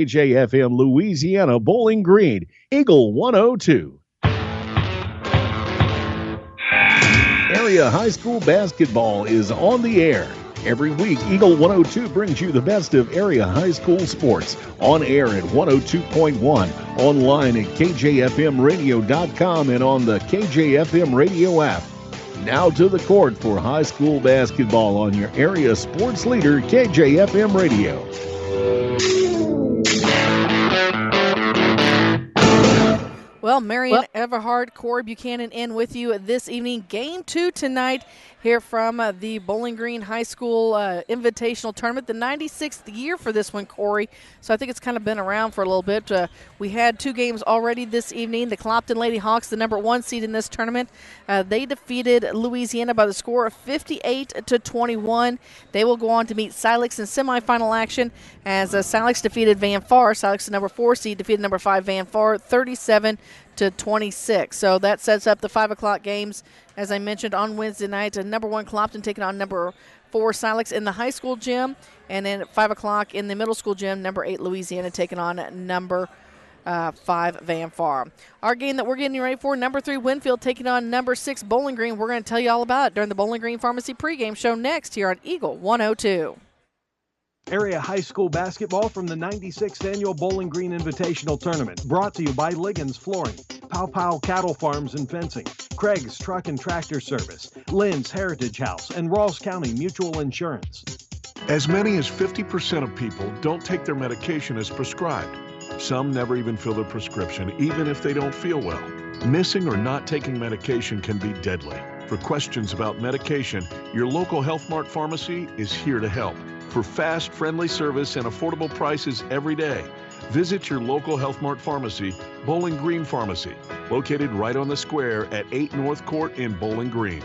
KJFM Louisiana, Bowling Green, Eagle 102. Area high school basketball is on the air. Every week, Eagle 102 brings you the best of area high school sports. On air at 102.1, online at kjfmradio.com, and on the KJFM radio app. Now to the court for high school basketball on your area sports leader, KJFM Radio. Well, Marion Everhart, Corey Buchanan in with you this evening. Game 2 tonight here from the Bowling Green High School Invitational Tournament. The 96th year for this one, Corey. So I think it's kind of been around for a little bit. We had 2 games already this evening. The Clopton Lady Hawks, the number 1 seed in this tournament, they defeated Louisiana by the score of 58-21. They will go on to meet Silex in semifinal action as Silex defeated Van Far. Silex, the number 4 seed, defeated number 5 Van Far 37-26. So that sets up the 5 o'clock games, as I mentioned, on Wednesday night. Number 1 Clopton taking on number 4 Silex in the high school gym. And then at 5 o'clock in the middle school gym, number 8 Louisiana taking on number 5 Van Far. Our game that we're getting ready for, number 3 Winfield taking on number 6 Bowling Green. We're going to tell you all about it during the Bowling Green Pharmacy pregame show next here on Eagle 102. Area high school basketball from the 96th Annual Bowling Green Invitational Tournament, brought to you by Liggins Flooring, Pow Pow Cattle Farms and Fencing, Craig's Truck and Tractor Service, Lynn's Heritage House, and Rawls County Mutual Insurance. As many as 50% of people don't take their medication as prescribed. Some never even fill their prescription, even if they don't feel well. Missing or not taking medication can be deadly. For questions about medication, your local Health Mart pharmacy is here to help. For fast, friendly service and affordable prices every day, visit your local Health Mart pharmacy, Bowling Green Pharmacy, located right on the square at 8 North Court in Bowling Green.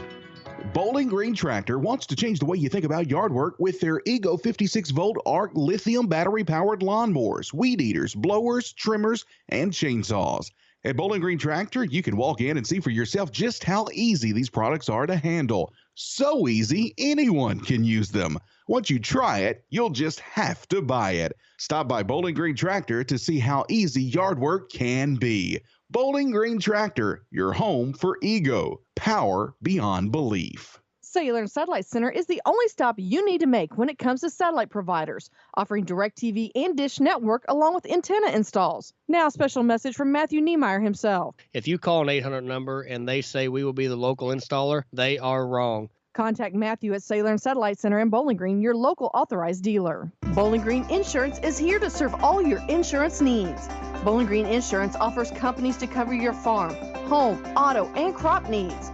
Bowling Green Tractor wants to change the way you think about yard work with their Ego 56-volt ARC lithium battery-powered lawnmowers, weed eaters, blowers, trimmers, and chainsaws. At Bowling Green Tractor, you can walk in and see for yourself just how easy these products are to handle. So easy, anyone can use them. Once you try it, you'll just have to buy it. Stop by Bowling Green Tractor to see how easy yard work can be. Bowling Green Tractor, your home for Ego. Power beyond belief. Cellular and Satellite Center is the only stop you need to make when it comes to satellite providers, offering DirecTV and Dish Network along with antenna installs. Now, a special message from Matthew Niemeyer himself. If you call an 800 number and they say we will be the local installer, they are wrong. Contact Matthew at Cellular and Satellite Center in Bowling Green, your local authorized dealer. Bowling Green Insurance is here to serve all your insurance needs. Bowling Green Insurance offers companies to cover your farm, home, auto, and crop needs.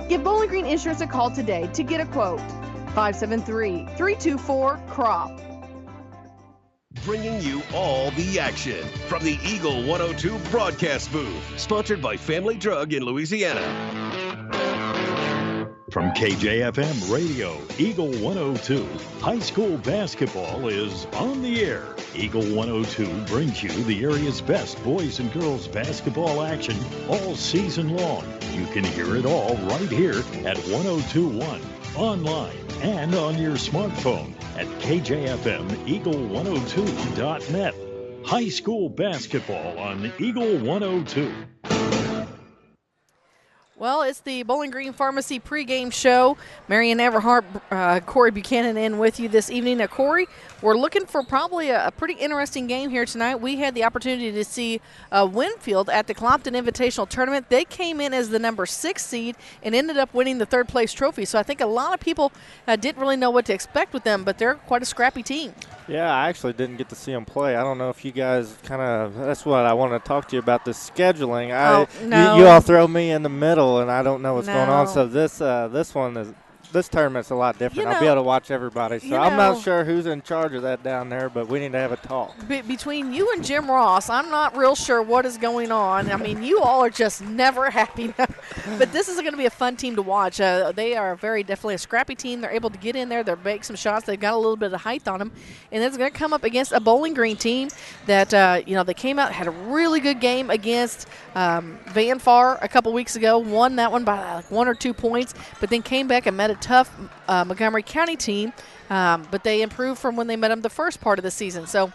Give Bowling Green Insurance a call today to get a quote. 573-324-CROP. Bringing you all the action from the Eagle 102 broadcast booth, sponsored by Family Drug in Louisiana. From KJFM Radio, Eagle 102, high school basketball is on the air. Eagle 102 brings you the area's best boys and girls basketball action all season long. You can hear it all right here at 102.1, online and on your smartphone at KJFMEagle102.net. High school basketball on Eagle 102. Well, it's the Bowling Green Pharmacy pregame show. Marion Everhart, Corey Buchanan in with you this evening. Now, Corey, we're looking for probably a pretty interesting game here tonight. We had the opportunity to see Winfield at the Clopton Invitational Tournament. They came in as the number 6 seed and ended up winning the 3rd place trophy. So I think a lot of people didn't really know what to expect with them, but they're quite a scrappy team. Yeah, I actually didn't get to see them play. I don't know if you guys that's what I want to talk to you about, the scheduling. No. You all throw me in the middle, and I don't know what's going on. So this tournament's a lot different. I'll be able to watch everybody. So I'm not sure who's in charge of that down there, but we need to have a talk. Between you and Jim Ross, I'm not real sure what is going on. I mean, you all are just never happy. But this is going to be a fun team to watch. They are definitely a scrappy team. They're able to get in there. They make some shots. They've got a little bit of height on them. And it's going to come up against a Bowling Green team that, they came out, had a really good game against Van Far a couple weeks ago, won that one by like 1 or 2 points, but then came back and met a tough Montgomery County team, but they improved from when they met them the first part of the season. So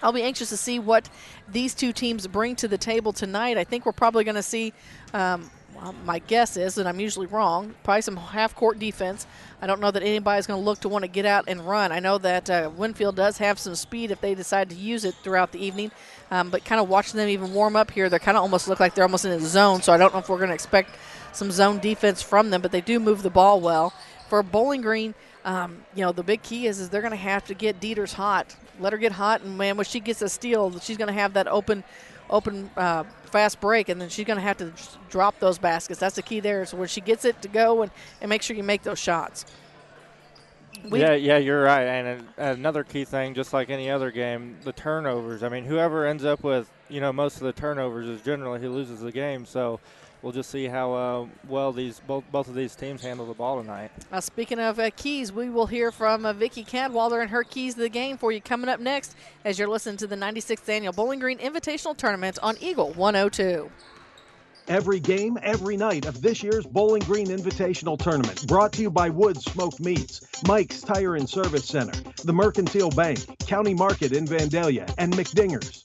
I'll be anxious to see what these two teams bring to the table tonight. I think we're probably going to see, well, my guess is, and I'm usually wrong, probably some half-court defense. I don't know that anybody's going to look to want to get out and run. I know that Winfield does have some speed if they decide to use it throughout the evening, but kind of watching them even warm up here, they kind of almost look like they're almost in a zone, so I don't know if we're going to expect some zone defense from them, but they do move the ball well. For Bowling Green, the big key is they're going to have to get Dieters hot. Let her get hot, and, man, when she gets a steal, she's going to have that open fast break, and then she's going to have to drop those baskets. That's the key there. So when she gets it to go and make sure you make those shots. Yeah, you're right. And another key thing, just like any other game, the turnovers. I mean, whoever ends up with, most of the turnovers is generally who loses the game. So we'll just see how well both of these teams handle the ball tonight. Speaking of keys, we will hear from Vicki Cadwallader and her keys to the game for you coming up next as you're listening to the 96th Annual Bowling Green Invitational Tournament on Eagle 102. Every game, every night of this year's Bowling Green Invitational Tournament, brought to you by Woods Smoked Meats, Mike's Tire and Service Center, the Mercantile Bank, County Market in Vandalia, and McDinger's.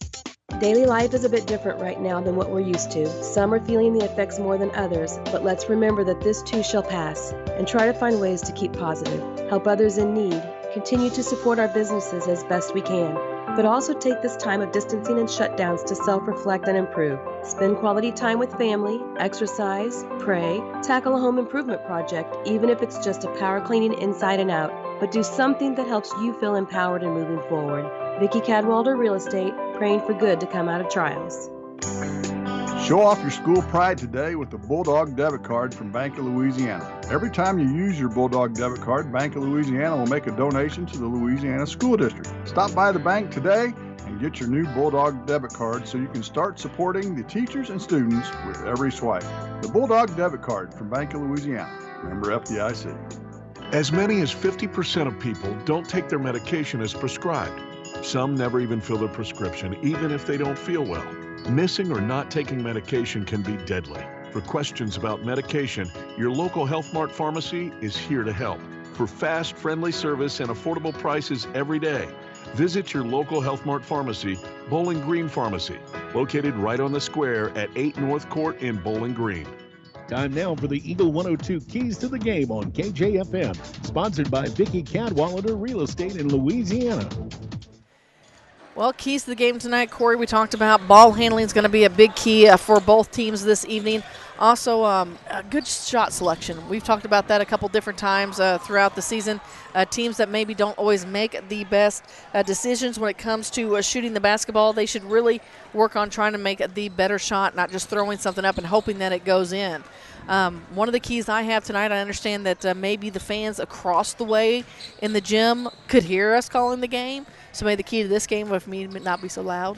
Daily life is a bit different right now than what we're used to. Some are feeling the effects more than others, but let's remember that this too shall pass and try to find ways to keep positive, help others in need, continue to support our businesses as best we can, but also take this time of distancing and shutdowns to self-reflect and improve. Spend quality time with family, exercise, pray, tackle a home improvement project, even if it's just a power cleaning inside and out, but do something that helps you feel empowered and moving forward. Vicki Cadwallader, Real Estate, praying for good to come out of trials. Show off your school pride today with the Bulldog debit card from Bank of Louisiana. Every time you use your Bulldog debit card, Bank of Louisiana will make a donation to the Louisiana School District. Stop by the bank today and get your new Bulldog debit card so you can start supporting the teachers and students with every swipe. The Bulldog debit card from Bank of Louisiana. Member FDIC. As many as 50% of people don't take their medication as prescribed. Some never even fill their prescription, even if they don't feel well. Missing or not taking medication can be deadly. For questions about medication, your local Health Mart pharmacy is here to help. For fast, friendly service and affordable prices every day, visit your local Health Mart pharmacy, Bowling Green Pharmacy, located right on the square at 8 North Court in Bowling Green. Time now for the Eagle 102 Keys to the Game on KJFM, sponsored by Vicki Cadwallader Real Estate in Louisiana. Well, keys to the game tonight, Corey, we talked about ball handling is going to be a big key for both teams this evening. Also, a good shot selection. We've talked about that a couple different times throughout the season. Teams that maybe don't always make the best decisions when it comes to shooting the basketball, they should really work on trying to make the better shot, not just throwing something up and hoping that it goes in. One of the keys I have tonight, I understand that maybe the fans across the way in the gym could hear us calling the game. So maybe the key to this game would for me to not be so loud.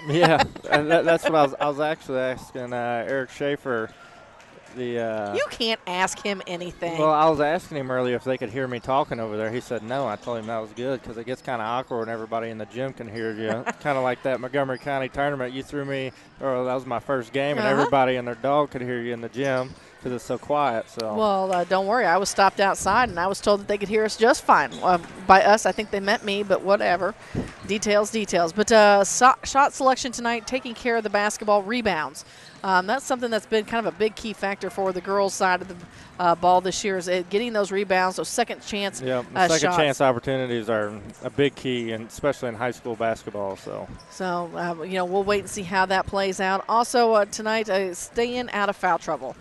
Yeah, and that's what I was actually asking Eric Schaefer. You can't ask him anything. Well, I was asking him earlier if they could hear me talking over there. He said no. I told him that was good because it gets kind of awkward when everybody in the gym can hear you. Kind of like that Montgomery County tournament. You threw me, or that was my first game, and everybody and their dog could hear you in the gym because it's so quiet. So. Well, don't worry. I was stopped outside, and I was told that they could hear us just fine. By us, I think they meant me, but whatever. Details. But shot selection tonight, taking care of the basketball, rebounds. That's something that's been kind of a big key factor for the girls' side of the ball this year is getting those rebounds, those second chance shots. Second chance opportunities are a big key, and especially in high school basketball. So we'll wait and see how that plays out. Also tonight, staying out of foul trouble.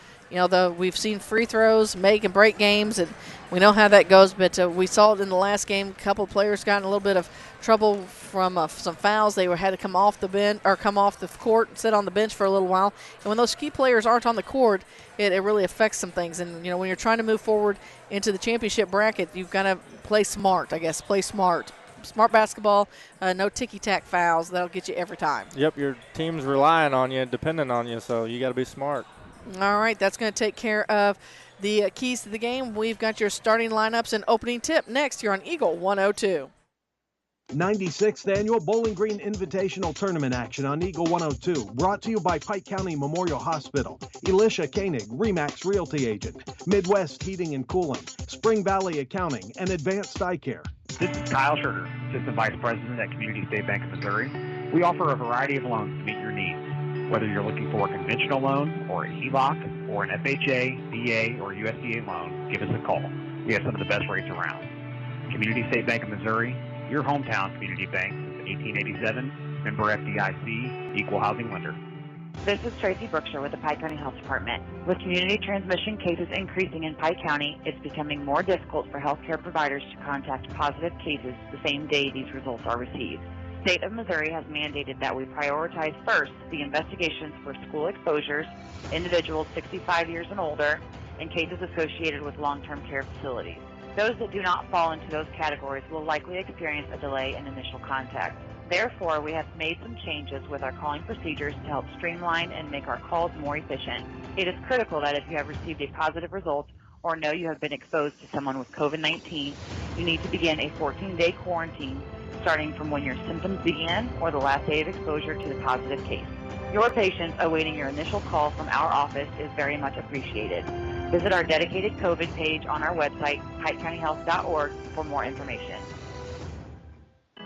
We've seen free throws make and break games, and we know how that goes. But we saw it in the last game. A couple of players got in a little bit of trouble from some fouls. They had to come off the bench or come off the court and sit on the bench for a little while. And when those key players aren't on the court, it really affects some things. And when you're trying to move forward into the championship bracket, you've got to play smart. I guess play smart. Smart basketball, no ticky-tack fouls. That'll get you every time. Yep, your team's relying on you, depending on you, so you got to be smart. All right, that's going to take care of the keys to the game. We've got your starting lineups and opening tip next here on Eagle 102. 96th Annual Bowling Green Invitational Tournament action on Eagle 102, brought to you by Pike County Memorial Hospital, Elisha Koenig, RE/MAX Realty Agent, Midwest Heating and Cooling, Spring Valley Accounting, and Advanced Eye Care. This is Kyle Schurter, Assistant Vice President at Community State Bank of Missouri. We offer a variety of loans to meet your needs. Whether you're looking for a conventional loan or a HELOC or an FHA, VA, or USDA loan, give us a call. We have some of the best rates around. Community State Bank of Missouri, your hometown community bank since 1887, member FDIC, equal housing lender. This is Tracy Brookshire with the Pike County Health Department. With community transmission cases increasing in Pike County, it's becoming more difficult for healthcare providers to contact positive cases the same day these results are received. The state of Missouri has mandated that we prioritize first the investigations for school exposures, individuals 65 years and older, and cases associated with long-term care facilities. Those that do not fall into those categories will likely experience a delay in initial contact. Therefore, we have made some changes with our calling procedures to help streamline and make our calls more efficient. It is critical that if you have received a positive result or know you have been exposed to someone with COVID-19, you need to begin a 14-day quarantine starting from when your symptoms began or the last day of exposure to the positive case. Your patience awaiting your initial call from our office is very much appreciated. Visit our dedicated COVID page on our website, pikecountyhealth.org, for more information.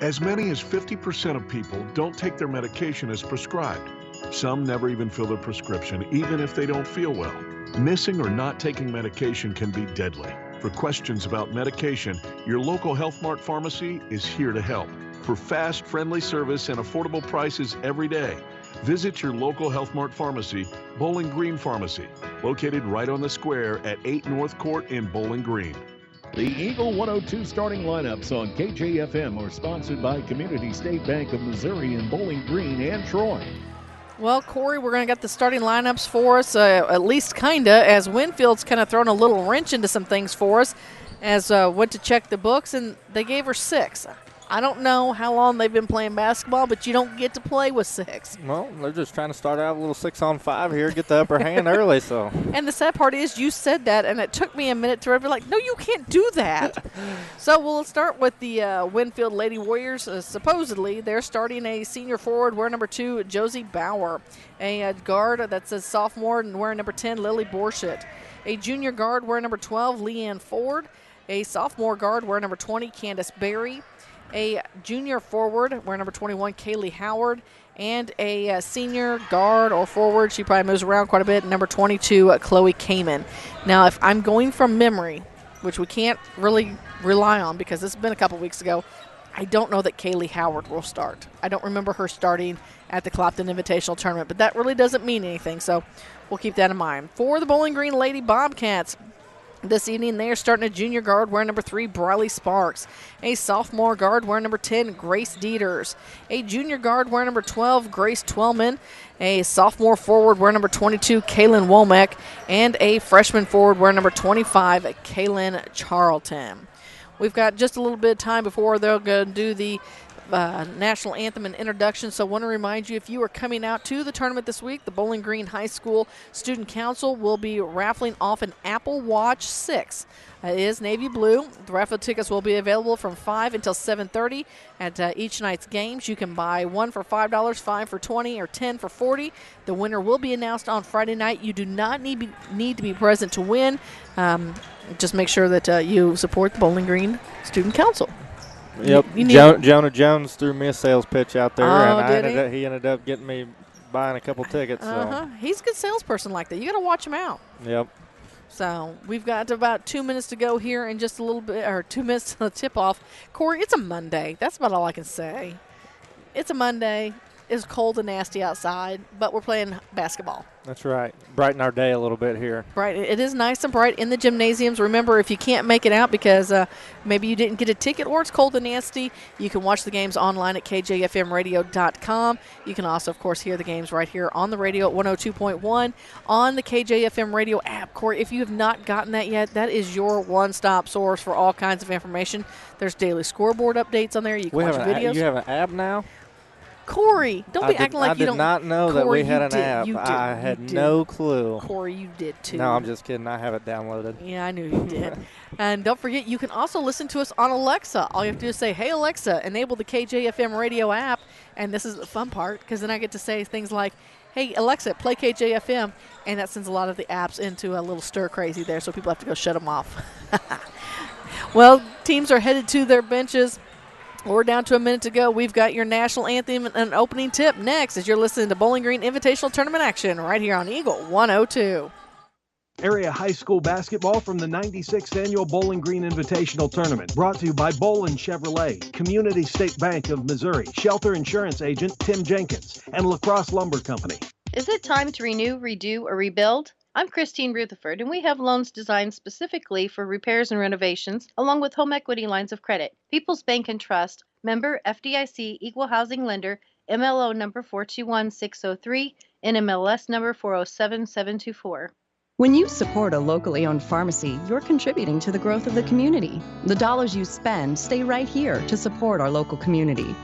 As many as 50% of people don't take their medication as prescribed. Some never even fill their prescription, even if they don't feel well. Missing or not taking medication can be deadly. For questions about medication, your local Health Mart pharmacy is here to help. For fast, friendly service and affordable prices every day, visit your local Health Mart pharmacy, Bowling Green Pharmacy, located right on the square at 8 North Court in Bowling Green. The Eagle 102 starting lineups on KJFM are sponsored by Community State Bank of Missouri in Bowling Green and Troy. Well, Corey, we're going to get the starting lineups for us, at least kind of, as Winfield's kind of thrown a little wrench into some things for us, as went to check the books, and they gave her 6. I don't know how long they've been playing basketball, but you don't get to play with 6. Well, they're just trying to start out a little 6-on-5 here, get the upper hand early. So. And the sad part is you said that, and it took me a minute to be like, no, you can't do that. So we'll start with the Winfield Lady Warriors. Supposedly, they're starting a senior forward wearing number 2, Josie Bauer. A guard that's a sophomore and wearing number 10, Lily Borshett. A junior guard wearing number 12, Leanne Ford. A sophomore guard wearing number 20, Candace Berry. A junior forward, wearing number 21, Kaylee Howard, and a senior guard or forward, she probably moves around quite a bit, number 22, Chloe Kamen. Now, if I'm going from memory, which we can't really rely on because this has been a couple weeks ago, I don't know that Kaylee Howard will start. I don't remember her starting at the Clopton Invitational Tournament, but that really doesn't mean anything, so we'll keep that in mind. For the Bowling Green Lady Bobcats, this evening, they are starting a junior guard wearing number 3, Briley Sparks. A sophomore guard wearing number 10, Grace Dieters. A junior guard wearing number 12, Grace Twellman. A sophomore forward wearing number 22, Kaylin Womack. And a freshman forward wearing number 25, Kaylin Charlton. We've got just a little bit of time before they're going to do the national anthem and introduction. So I want to remind you, if you are coming out to the tournament this week, the Bowling Green High School Student Council will be raffling off an Apple Watch 6. It is navy blue. The raffle tickets will be available from 5 until 7:30 at each night's games. You can buy one for $5, 5 for $20, or 10 for $40. The winner will be announced on Friday night. You do not need to be present to win. Just make sure that you support the Bowling Green Student Council. Yep, Jonah Jones threw me a sales pitch out there, and he ended up getting me buying a couple tickets. So. He's a good salesperson like that. You got to watch him out. Yep. So we've got about 2 minutes to go here and just a little bit, or 2 minutes to the tip off. Corey, it's a Monday. That's about all I can say. It's a Monday. It's cold and nasty outside, but we're playing basketball. That's right. Brighten our day a little bit here. Right. It is nice and bright in the gymnasiums. Remember, if you can't make it out because maybe you didn't get a ticket or it's cold and nasty, you can watch the games online at kjfmradio.com. You can also, of course, hear the games right here on the radio at 102.1 on the KJFM radio app. Corey, if you have not gotten that yet, that is your one-stop source for all kinds of information. There's daily scoreboard updates on there. You can watch videos. You have an app now? Corey, don't be acting like you don't. I did not know that we had an app. I had no clue. Corey, you did too. No, I'm just kidding. I have it downloaded. Yeah, I knew you did. And don't forget, you can also listen to us on Alexa. All you have to do is say, "Hey Alexa, enable the KJFM radio app." And this is the fun part, because then I get to say things like, "Hey Alexa, play KJFM," and that sends a lot of the apps into a little stir crazy there, so people have to go shut them off. Well, teams are headed to their benches. We're down to a minute to go. We've got your national anthem and an opening tip next as you're listening to Bowling Green Invitational Tournament action right here on Eagle 102. Area high school basketball from the 96th Annual Bowling Green Invitational Tournament. Brought to you by Bolin Chevrolet, Community State Bank of Missouri, Shelter Insurance Agent Tim Jenkins, and La Crosse Lumber Company. Is it time to renew, redo, or rebuild? I'm Christine Rutherford, and we have loans designed specifically for repairs and renovations, along with home equity lines of credit. People's Bank and Trust, member FDIC, equal housing lender, MLO number 421603, NMLS number 407724. When you support a locally owned pharmacy, you're contributing to the growth of the community. The dollars you spend stay right here to support our local community.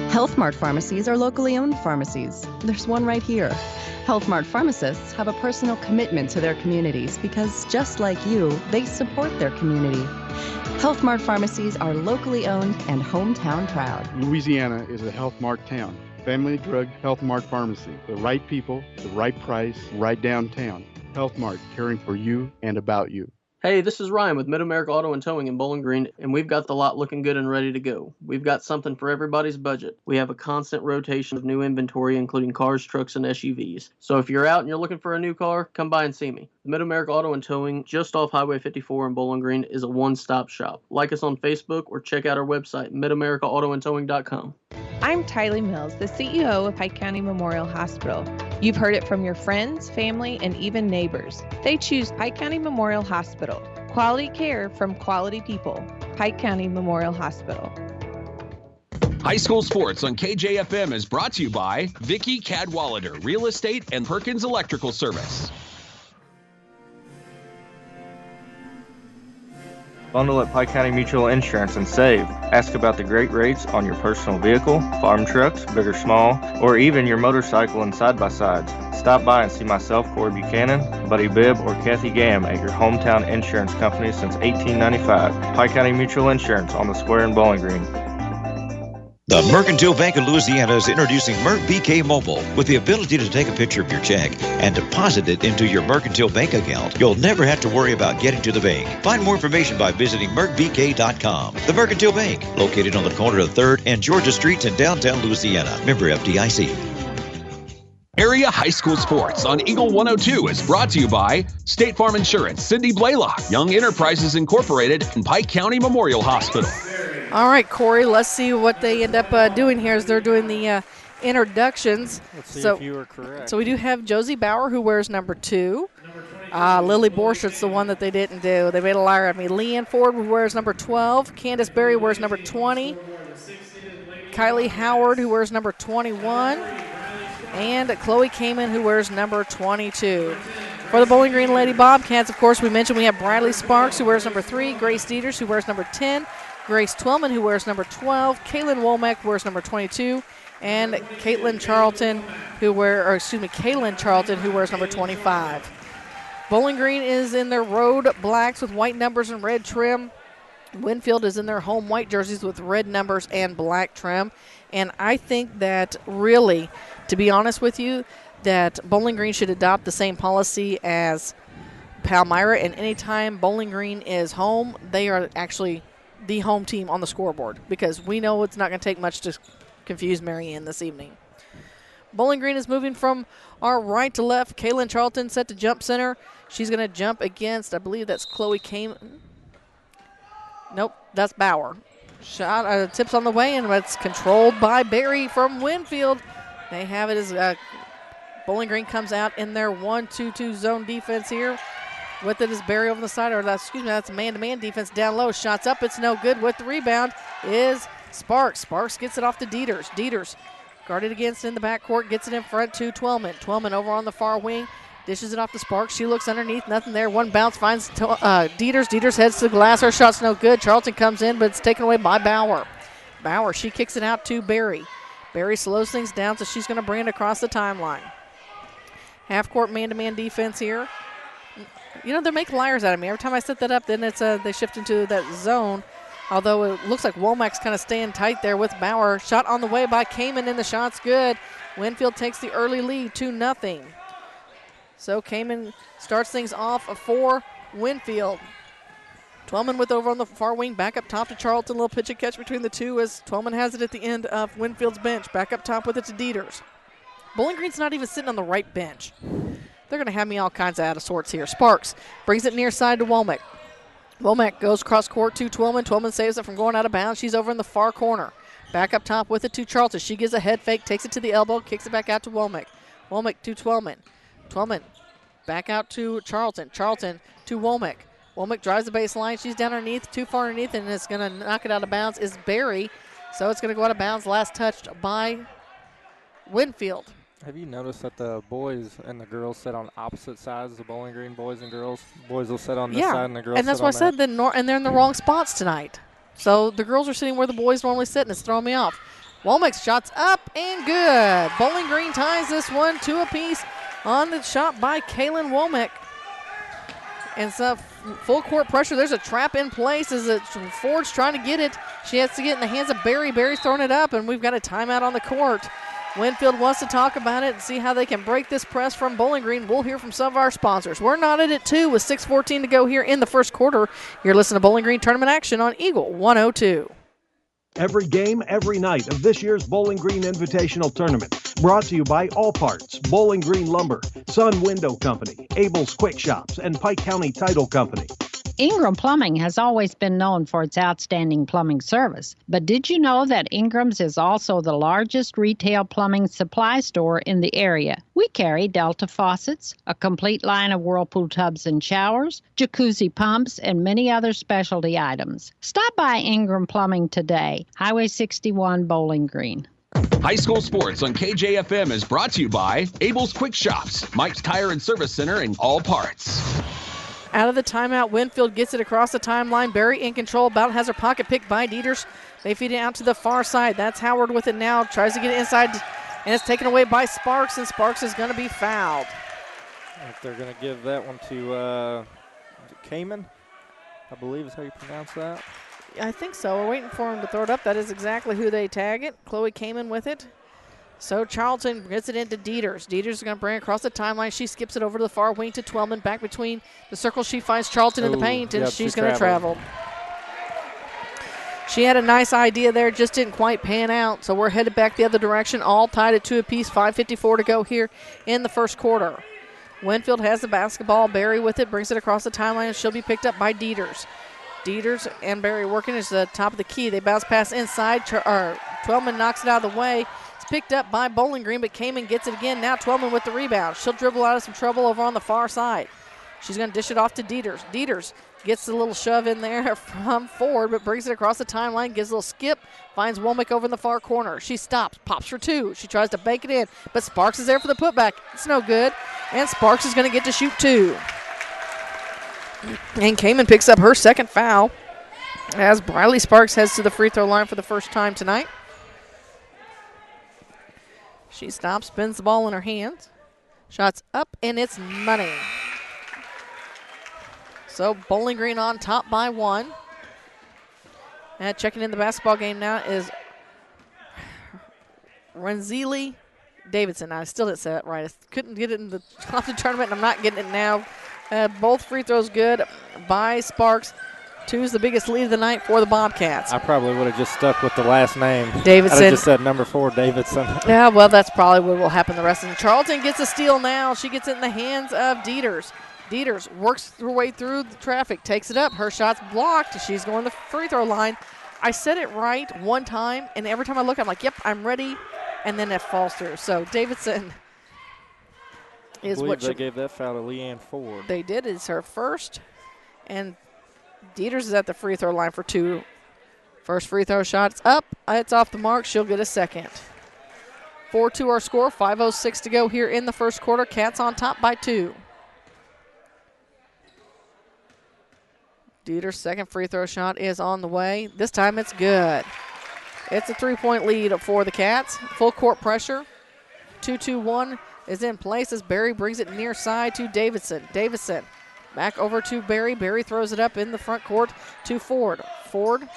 Health Mart pharmacies are locally owned pharmacies. There's one right here. Health Mart pharmacists have a personal commitment to their communities because, just like you, they support their community. Health Mart pharmacies are locally owned and hometown proud. Louisiana is a Health Mart town. Family Drug Health Mart Pharmacy. The right people, the right price, right downtown. Health Mart, caring for you and about you. Hey, this is Ryan with Mid-America Auto and Towing in Bowling Green, and we've got the lot looking good and ready to go. We've got something for everybody's budget. We have a constant rotation of new inventory, including cars, trucks, and SUVs. So if you're out and you're looking for a new car, come by and see me. Mid-America Auto and Towing, just off Highway 54 in Bowling Green, is a one-stop shop. Like us on Facebook or check out our website, midamericaautoandtowing.com. I'm Tylee Mills, the CEO of Pike County Memorial Hospital. You've heard it from your friends, family, and even neighbors. They choose Pike County Memorial Hospital. Quality care from quality people. Pike County Memorial Hospital. High school sports on KJFM is brought to you by Vicki Cadwallader Real Estate and Perkins Electrical Service. Bundle at Pike County Mutual Insurance and save. Ask about the great rates on your personal vehicle, farm trucks, big or small, or even your motorcycle and side-by-sides. Stop by and see myself, Corey Buchanan, Buddy Bibb, or Kathy Gamm at your hometown insurance company since 1895. Pike County Mutual Insurance on the square in Bowling Green. The Mercantile Bank of Louisiana is introducing MercBK Mobile. With the ability to take a picture of your check and deposit it into your Mercantile Bank account, you'll never have to worry about getting to the bank. Find more information by visiting mercbk.com. The Mercantile Bank, located on the corner of 3rd and Georgia Streets in downtown Louisiana. Member FDIC. Area High School Sports on Eagle 102 is brought to you by State Farm Insurance, Cindy Blaylock, Young Enterprises Incorporated, and Pike County Memorial Hospital. All right, Corey, let's see what they end up doing here as they're doing the introductions. Let's see if you were correct. So we do have Josie Bauer, who wears number 2. Lily Borshut's the one that they didn't do. They made a liar of me. Leanne Ford, who wears number 12. Candace Berry wears number 20. Kylie Howard, who wears number 21. And Chloe Kamen, who wears number 22. For the Bowling Green Lady Bobcats, of course, we mentioned we have Bradley Sparks, who wears number 3. Grace Dieters, who wears number 10. Grace Twellman, who wears number 12. Kaylin Womack wears number 22. And Kaylin Charlton, who wears number 25. Bowling Green is in their road blacks with white numbers and red trim. Winfield is in their home white jerseys with red numbers and black trim. And I think that really, to be honest with you, that Bowling Green should adopt the same policy as Palmyra. And anytime Bowling Green is home, they are actually the home team on the scoreboard, because we know it's not going to take much to confuse Marianne this evening. Bowling Green is moving from our right to left. Kaylin Charlton set to jump center. She's going to jump against, I believe that's Chloe Kamen. Nope, that's Bauer. Shot, tips on the way, and it's controlled by Berry from Winfield. They have it as Bowling Green comes out in their 1-2-2 zone defense here. With it is Berry over the side, or that's a man-to-man defense down low. Shots up, it's no good. With the rebound is Sparks. Sparks gets it off to Dieters. Dieters guarded against in the backcourt, gets it in front to Twellman. Twellman over on the far wing, dishes it off to Sparks. She looks underneath, nothing there. One bounce finds Dieters. Dieters heads to the glass. Her shot's no good. Charlton comes in, but it's taken away by Bauer. Bauer, she kicks it out to Berry. Barry slows things down, so she's going to bring it across the timeline. Half-court man-to-man defense here. You know, they make liars out of me. Every time I set that up, then it's they shift into that zone. Although it looks like Womack's kind of staying tight there with Bauer. Shot on the way by Kamen, and the shot's good. Winfield takes the early lead, 2-0. So Kamen starts things off for Winfield. Twellman with over on the far wing, back up top to Charlton. Little pitch and catch between the two as Twellman has it at the end of Winfield's bench. Back up top with it to Dieters. Bowling Green's not even sitting on the right bench. They're going to have me all kinds of out of sorts here. Sparks brings it near side to Womack. Womack goes cross court to Twellman. Twellman saves it from going out of bounds. She's over in the far corner. Back up top with it to Charlton. She gives a head fake, takes it to the elbow, kicks it back out to Womack. Womack to Twellman. Twellman back out to Charlton. Charlton to Womack. Womack drives the baseline. She's down underneath, too far underneath, and it's going to knock it out of bounds is Barry. So it's going to go out of bounds. Last touched by Winfield. Have you noticed that the boys and the girls sit on opposite sides of the Bowling Green, boys and girls? Boys will sit on this side and the girls and that's sit why on I said that, and they're in the wrong spots tonight. So the girls are sitting where the boys normally sit, and it's throwing me off. Womack's shot's up and good. Bowling Green ties this one 2 apiece on the shot by Kaylin Womack. And so full court pressure. There's a trap in place as Ford's trying to get it. She has to get in the hands of Barry. Barry's throwing it up, and we've got a timeout on the court. Winfield wants to talk about it and see how they can break this press from Bowling Green. We'll hear from some of our sponsors. We're knotted at 2 with 6:14 to go here in the first quarter. You're listening to Bowling Green Tournament Action on Eagle 102. Every game, every night of this year's Bowling Green Invitational Tournament. Brought to you by All Parts, Bowling Green Lumber, Sun Window Company, Abel's Quick Shops, and Pike County Title Company. Ingram Plumbing has always been known for its outstanding plumbing service. But did you know that Ingram's is also the largest retail plumbing supply store in the area? We carry Delta faucets, a complete line of Whirlpool tubs and showers, jacuzzi pumps, and many other specialty items. Stop by Ingram Plumbing today, Highway 61, Bowling Green. High school sports on KJFM is brought to you by Abel's Quick Shops, Mike's Tire and Service Center, and All Parts. Out of the timeout, Winfield gets it across the timeline. Barry in control. Bowden has her pocket picked by Dieters. They feed it out to the far side. That's Howard with it now. Tries to get it inside, and it's taken away by Sparks, and Sparks is going to be fouled. If they're going to give that one to Kamen, I believe is how you pronounce that. I think so. We're waiting for him to throw it up. That is exactly who they tag it. Chloe Kamen with it. So Charlton gets it into Dieters. Dieters is going to bring it across the timeline. She skips it over to the far wing to Twellman. Back between the circle, she finds Charlton in the paint, and she's going to travel. She had a nice idea there, just didn't quite pan out. So we're headed back the other direction, all tied at 2 apiece. 5:54 to go here in the first quarter. Winfield has the basketball. Barry with it, brings it across the timeline, and she'll be picked up by Dieters. Dieters and Barry working is the top of the key. They bounce pass inside. Twellman knocks it out of the way. Picked up by Bowling Green, but Kamen gets it again. Now Twellman with the rebound. She'll dribble out of some trouble over on the far side. She's going to dish it off to Dieters. Dieters gets a little shove in there from Ford, but brings it across the timeline, gives a little skip, finds Womack over in the far corner. She stops, pops for 2. She tries to bank it in, but Sparks is there for the putback. It's no good, and Sparks is going to get to shoot 2. And Kamen picks up her second foul as Briley Sparks heads to the free throw line for the first time tonight. She stops, spins the ball in her hands. Shots up, and it's money. So Bowling Green on top by 1. And checking in the basketball game now is Renzili Davidson. I still didn't say that right. I couldn't get it in the tournament, and I'm not getting it now. Both free throws good by Sparks. 2 is the biggest lead of the night for the Bobcats. I probably would have just stuck with the last name. Davidson. I just said number 4, Davidson. Yeah, well, that's probably what will happen the rest of the Charlton gets a steal now. She gets it in the hands of Dieters. Dieters works her way through the traffic, takes it up. Her shot's blocked. She's going to the free throw line. I said it right one time, and every time I look, I'm like, yep, I'm ready, and then it falls through. So Davidson is what they gave that foul to Leanne Ford. They did. It's her first, and Dieters is at the free throw line for 2. First free throw shot's up. It's off the mark. She'll get a second. 4-2 our score. 5:06 to go here in the first quarter. Cats on top by 2. Dieters' second free throw shot is on the way. This time it's good. It's a 3-point lead for the Cats. Full court pressure. 2-2-1 is in place as Barry brings it near side to Davidson. Davidson back over to Barry. Barry throws it up in the front court to Ford. Ford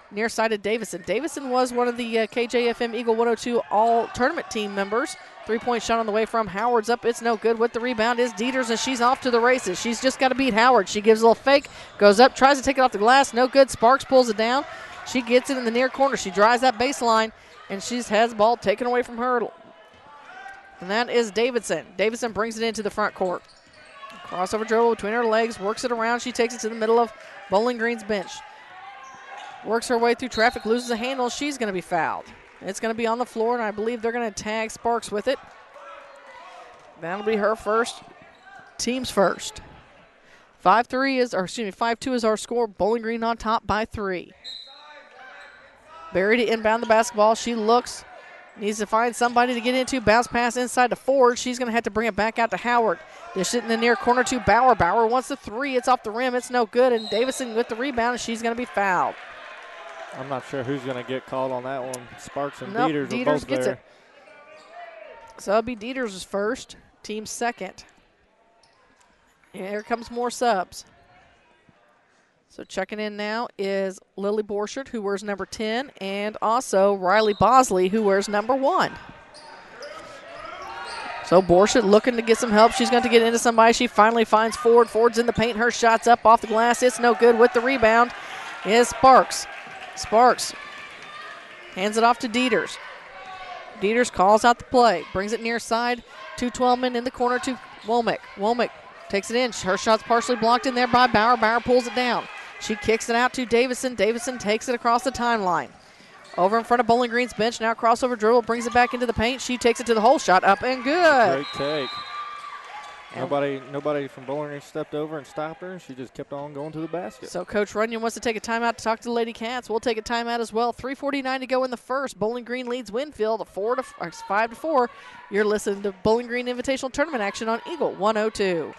near side to Davidson. Davidson was one of the KJFM Eagle 102 all-tournament team members. 3-point shot on the way from Howard's up. It's no good. With the rebound is Dieters, and she's off to the races. She's just got to beat Howard. She gives a little fake, goes up, tries to take it off the glass. No good. Sparks pulls it down. She gets it in the near corner. She drives that baseline, and she has the ball taken away from her. And that is Davidson. Davidson brings it into the front court. Crossover dribble between her legs, works it around. She takes it to the middle of Bowling Green's bench. Works her way through traffic, loses a handle. She's going to be fouled. It's going to be on the floor, and I believe they're going to tag Sparks with it. That'll be her first, team's first. 5-2 is our score. Bowling Green on top by 3. Barry to inbound the basketball. She looks, needs to find somebody to get into. Bounce pass inside to Ford. She's going to have to bring it back out to Howard. Dish it in the near corner to Bauer. Bauer wants the 3. It's off the rim. It's no good, and Davison with the rebound, and she's going to be fouled. I'm not sure who's going to get called on that one. Sparks and Nope, Dieters Dieters are both gets there. it. So it'll be Dieters' first, team's second. And here comes more subs. So checking in now is Lily Borchert, who wears number 10, and also Riley Bosley, who wears number 1. So Borchert looking to get some help. She's going to get into somebody. She finally finds Ford. Ford's in the paint. Her shot's up off the glass. It's no good. With the rebound is Sparks. Sparks hands it off to Dieters. Dieters calls out the play. Brings it near side to Twellman in the corner to Womack. Womack takes it in. Her shot's partially blocked in there by Bauer. Bauer pulls it down. She kicks it out to Davison. Davison takes it across the timeline. Over in front of Bowling Green's bench. Now crossover dribble. Brings it back into the paint. She takes it to the hole. Shot up and good. Great take. Nobody from Bowling Green stepped over and stopped her. She just kept on going to the basket. So Coach Runyon wants to take a timeout to talk to the Lady Cats. We'll take a timeout as well. 3:49 to go in the first. Bowling Green leads Winfield 5-4. You're listening to Bowling Green Invitational Tournament action on Eagle 102.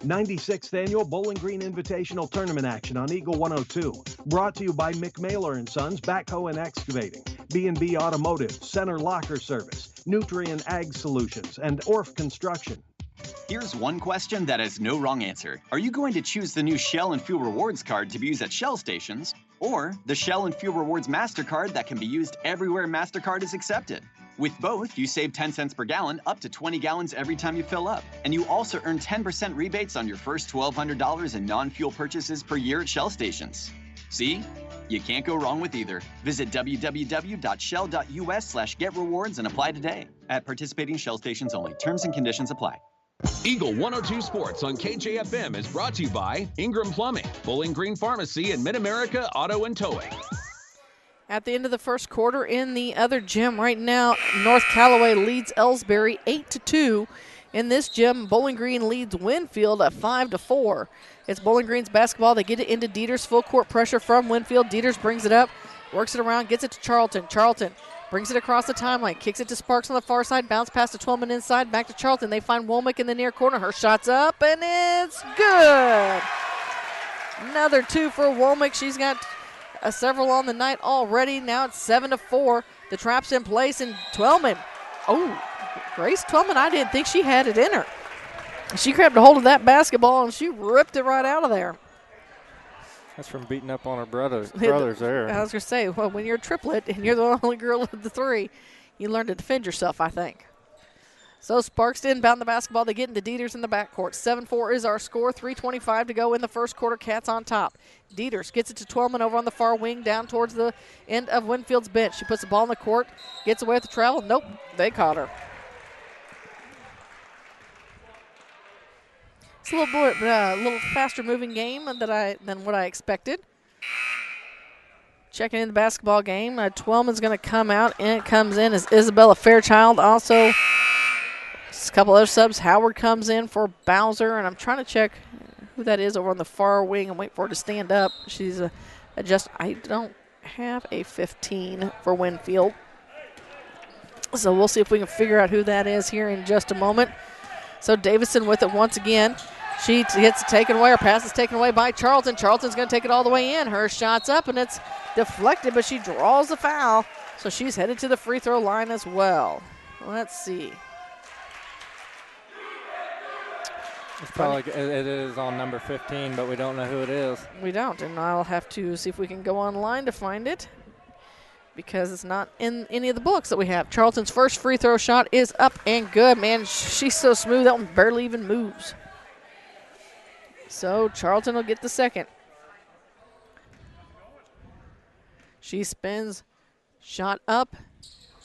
96th Annual Bowling Green Invitational Tournament action on Eagle 102. Brought to you by McMailer & Sons Backhoe and Excavating, B&B Automotive, Center Locker Service, Nutrien Ag Solutions, and Orff Construction. Here's one question that has no wrong answer. Are you going to choose the new Shell and Fuel Rewards card to be used at Shell stations, or the Shell and Fuel Rewards MasterCard that can be used everywhere MasterCard is accepted? With both, you save 10 cents per gallon, up to 20 gallons every time you fill up. And you also earn 10% rebates on your first $1,200 in non-fuel purchases per year at Shell stations. See? You can't go wrong with either. Visit www.shell.us/getrewards and apply today. At participating Shell stations only. Terms and conditions apply. Eagle 102 Sports on KJFM is brought to you by Ingram Plumbing, Bowling Green Pharmacy, and Mid-America Auto and Towing. At the end of the first quarter in the other gym right now, North Callaway leads Ellsbury 8-2. In this gym, Bowling Green leads Winfield at 5-4. It's Bowling Green's basketball. They get it into Dieters. Full court pressure from Winfield. Dieters brings it up, works it around, gets it to Charlton. Charlton brings it across the timeline, kicks it to Sparks on the far side, bounce pass to Twellman inside, back to Charlton. They find Womack in the near corner. Her shot's up, and it's good. Another 2 for Womack. She's got several on the night already. Now it's 7-4. The trap's in place, and Twellman. Oh, Grace Twellman, I didn't think she had it in her. She grabbed a hold of that basketball, and she ripped it right out of there. That's from beating up on her brothers there. I was going to say, well, when you're a triplet and you're the only girl of the 3, you learn to defend yourself, I think. So Sparks to inbound the basketball. They get into Dieters in the backcourt. 7-4 is our score. 3:25 to go in the first quarter. Cats on top. Dieters gets it to Twellman over on the far wing down towards the end of Winfield's bench. She puts the ball in the court, gets away with the travel. Nope, they caught her. It's a little faster moving game than what I expected. Checking in the basketball game. Twellman's going to come out, and it comes in as Isabella Fairchild. Also, a couple other subs. Howard comes in for Bowser, and I'm trying to check who that is over on the far wing and wait for her to stand up. She's I don't have a 15 for Winfield. So we'll see if we can figure out who that is here in just a moment. So Davison with it once again. She gets it taken away. Her pass is taken away by Charlton. Charlton's going to take it all the way in. Her shot's up, and it's deflected, but she draws the foul. So she's headed to the free throw line as well. Let's see. It's probably, it is on number 15, but we don't know who it is. We don't, and I'll have to see if we can go online to find it because it's not in any of the books that we have. Charlton's first free throw shot is up and good. Man, she's so smooth, that one barely even moves. So Charlton will get the second. She spins, shot up,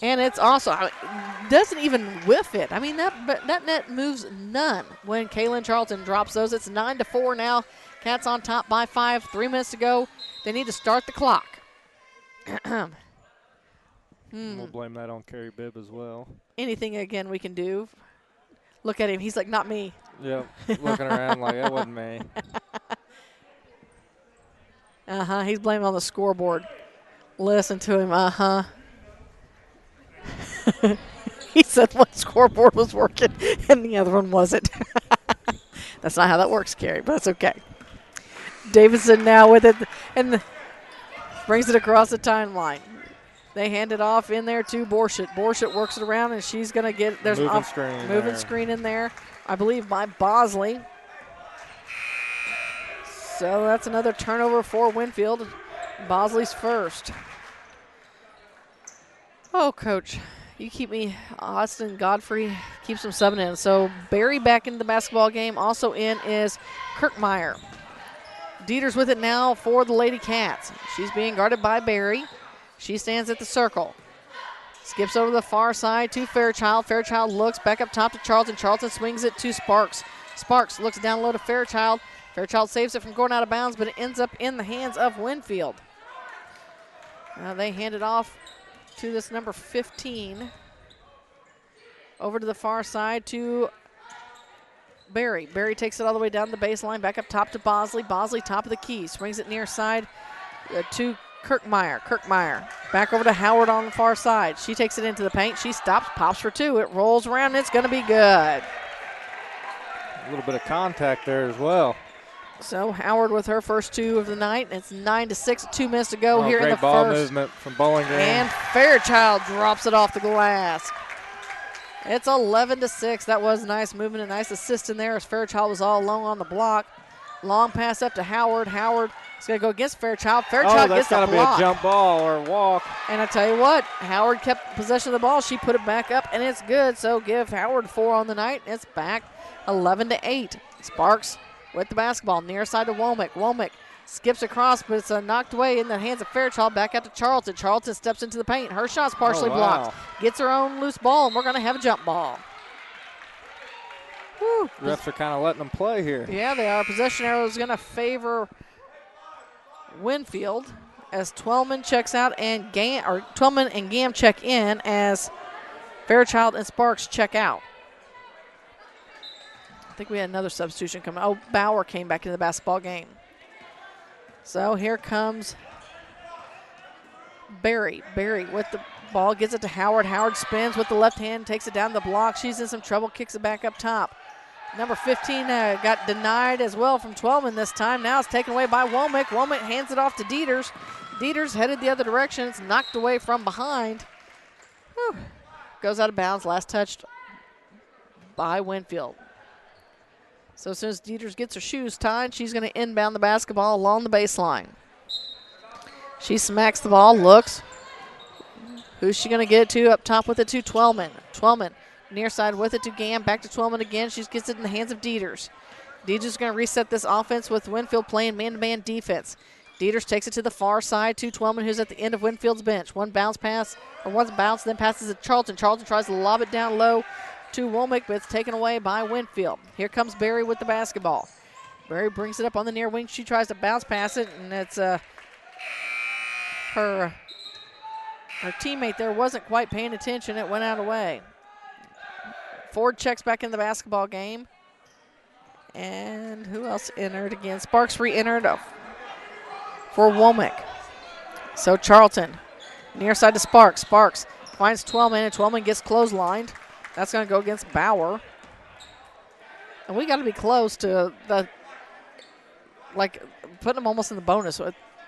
and it's also doesn't even whiff it. I mean, that net moves none when Kaylin Charlton drops those. It's 9-4 now. Cats on top by 5. 3 minutes to go. They need to start the clock. We'll blame that on Kerry Bibb as well. Anything again we can do. Look at him. He's like, not me. Yep, looking around like that wasn't me. He's blaming on the scoreboard. Listen to him. He said one scoreboard was working and the other one wasn't. That's not how that works, Carrie, but that's okay. Davidson now with it and brings it across the timeline. They hand it off in there to Borshett. Borshett works it around, and she's going to get – there's moving an moving screen in there, I believe, by Bosley. So that's another turnover for Winfield. Bosley's first. Oh, Coach, you keep me – Austin Godfrey keeps him subbing in. So Barry back into the basketball game. Also in is Kirkmeyer. Dieter's with it now for the Lady Cats. She's being guarded by Barry. She stands at the circle. Skips over the far side to Fairchild. Fairchild looks back up top to Charlton. Charlton swings it to Sparks. Sparks looks down low to Fairchild. Fairchild saves it from going out of bounds, but it ends up in the hands of Winfield. Now they hand it off to this number 15. Over to the far side to Barry. Barry takes it all the way down the baseline, back up top to Bosley. Bosley top of the key. Swings it near side to Kirkmeyer. Kirkmeyer back over to Howard on the far side. She takes it into the paint. She stops, pops for two. It rolls around, and it's going to be good. A little bit of contact there as well. So Howard with her first two of the night. It's 9-6, 2 minutes to go here in the great ball first. movement from Bowling Green. And Fairchild drops it off the glass. It's 11-6. That was nice movement, a nice assist in there as Fairchild was all alone on the block. Long pass up to Howard. Howard is going to go against Fairchild. Fairchild gets the block. That's got to be a jump ball or a walk. And I tell you what, Howard kept possession of the ball. She put it back up, and it's good. So give Howard 4 on the night. It's back 11-8. Sparks with the basketball near side to Womack. Womack skips across, but it's knocked away in the hands of Fairchild. Back out to Charlton. Charlton steps into the paint. Her shot's partially blocked. Gets her own loose ball, and we're going to have a jump ball. Whew. Refs are kind of letting them play here. Yeah, they are. Possession arrow is going to favor Winfield as Twellman checks out and Twellman and Gam check in as Fairchild and Sparks check out. I think we had another substitution coming. Oh, Bauer came back into the basketball game. So here comes Barry. Barry with the ball, gets it to Howard. Howard spins with the left hand, takes it down the block. She's in some trouble, kicks it back up top. Number 15 got denied as well from Twellman this time. Now it's taken away by Womack. Womack hands it off to Dieters. Dieters headed the other direction. It's knocked away from behind. Whew. Goes out of bounds. Last touched by Winfield. So as soon as Dieters gets her shoes tied, she's going to inbound the basketball along the baseline. She smacks the ball, looks. Who's she going to get it to? Up top with it to Twellman. Twellman near side with it to Gam. Back to Twellman again. She gets it in the hands of Dieters. Dieters going to reset this offense with Winfield playing man-to-man defense. Dieters takes it to the far side to Twellman, who's at the end of Winfield's bench. One bounce, then passes it to Charlton. Charlton tries to lob it down low to Womack, but it's taken away by Winfield. Here comes Barry with the basketball. Barry brings it up on the near wing. She tries to bounce pass it, and it's her teammate there wasn't quite paying attention. It went out of the way. Ford checks back in the basketball game. And who else entered again? Sparks re-entered for Womack. So Charlton, near side to Sparks. Sparks finds Twellman, and Twellman gets clotheslined. That's going to go against Bauer. And we got to be close to the, like, putting them almost in the bonus.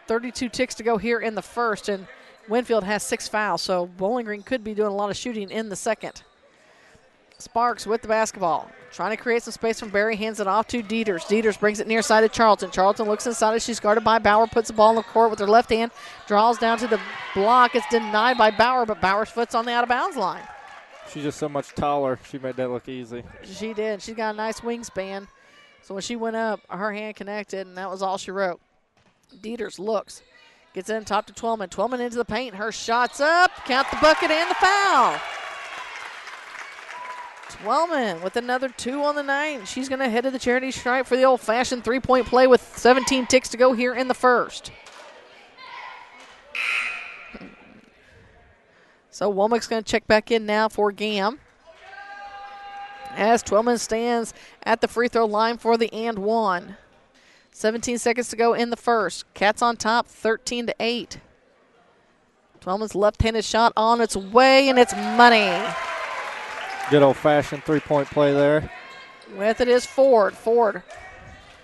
32 ticks to go here in the first, and Winfield has 6 fouls, so Bowling Green could be doing a lot of shooting in the second. Sparks with the basketball, trying to create some space from Barry, hands it off to Dieters. Dieters brings it near side to Charlton. Charlton looks inside it. She's guarded by Bauer, puts the ball in the court with her left hand, draws down to the block. It's denied by Bauer, but Bauer's foot's on the out-of-bounds line. She's just so much taller. She made that look easy. She did. She's got a nice wingspan. So when she went up, her hand connected, and that was all she wrote. Dieters looks. Gets in top to Twellman. Twellman into the paint. Her shot's up. Count the bucket and the foul. Twellman with another 2 on the night. She's going to head to the charity stripe for the old-fashioned three-point play with 17 ticks to go here in the first. So Womack's going to check back in now for Gam, as Twellman stands at the free throw line for the and one. 17 seconds to go in the first. Cats on top, 13-8. Twellman's left-handed shot on its way, and it's money. Good old-fashioned three-point play there. With it is Ford. Ford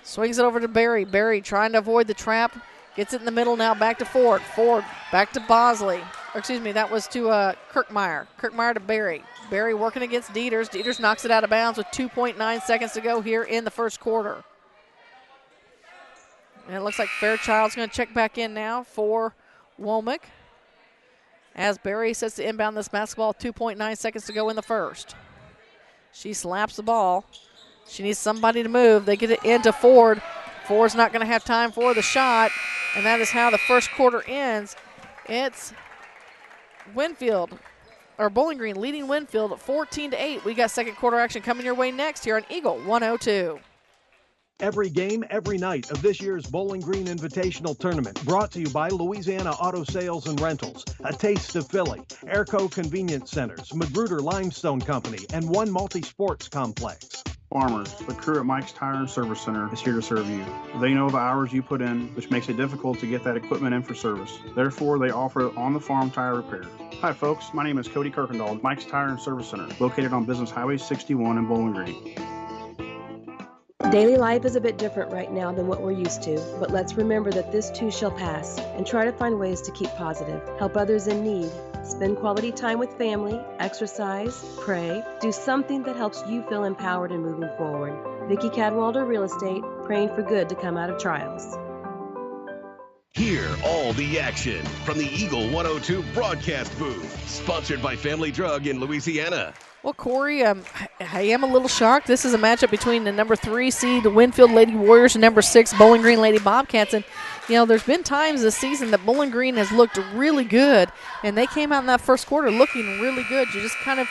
swings it over to Barry. Barry trying to avoid the trap. Gets it in the middle now, back to Ford. Ford back to Bosley. Or excuse me, that was to Kirkmeyer. Kirkmeyer to Barry. Barry working against Dieters. Dieters knocks it out of bounds with 2.9 seconds to go here in the first quarter. And it looks like Fairchild's going to check back in now for Womack, as Barry sets to inbound this basketball, 2.9 seconds to go in the first. She slaps the ball. She needs somebody to move. They get it into Ford. Ford's not going to have time for the shot, and that is how the first quarter ends. It's Winfield, or Bowling Green leading Winfield 14-8. We got second quarter action coming your way next here on Eagle 102. Every game, every night of this year's Bowling Green Invitational Tournament, brought to you by Louisiana Auto Sales and Rentals, A Taste of Philly, Airco Convenience Centers, Magruder Limestone Company, and One Multi-Sports Complex. Farmers, the crew at Mike's Tire and Service Center is here to serve you. They know the hours you put in, which makes it difficult to get that equipment in for service. Therefore, they offer on-the-farm tire repair. Hi folks, my name is Cody Kirkendall, Mike's Tire and Service Center, located on Business Highway 61 in Bowling Green. Daily life is a bit different right now than what we're used to, but let's remember that this too shall pass and try to find ways to keep positive, help others in need, spend quality time with family, exercise, pray, do something that helps you feel empowered and moving forward. Vicki Cadwalder Real Estate, praying for good to come out of trials. Hear all the action from the Eagle 102 broadcast booth, sponsored by Family Drug in Louisiana. Well, Corey, I am a little shocked. This is a matchup between the number 3 seed, the Winfield Lady Warriors, and number 6, Bowling Green Lady Bobcats. And, you know, there's been times this season that Bowling Green has looked really good, and they came out in that first quarter looking really good. You just kind of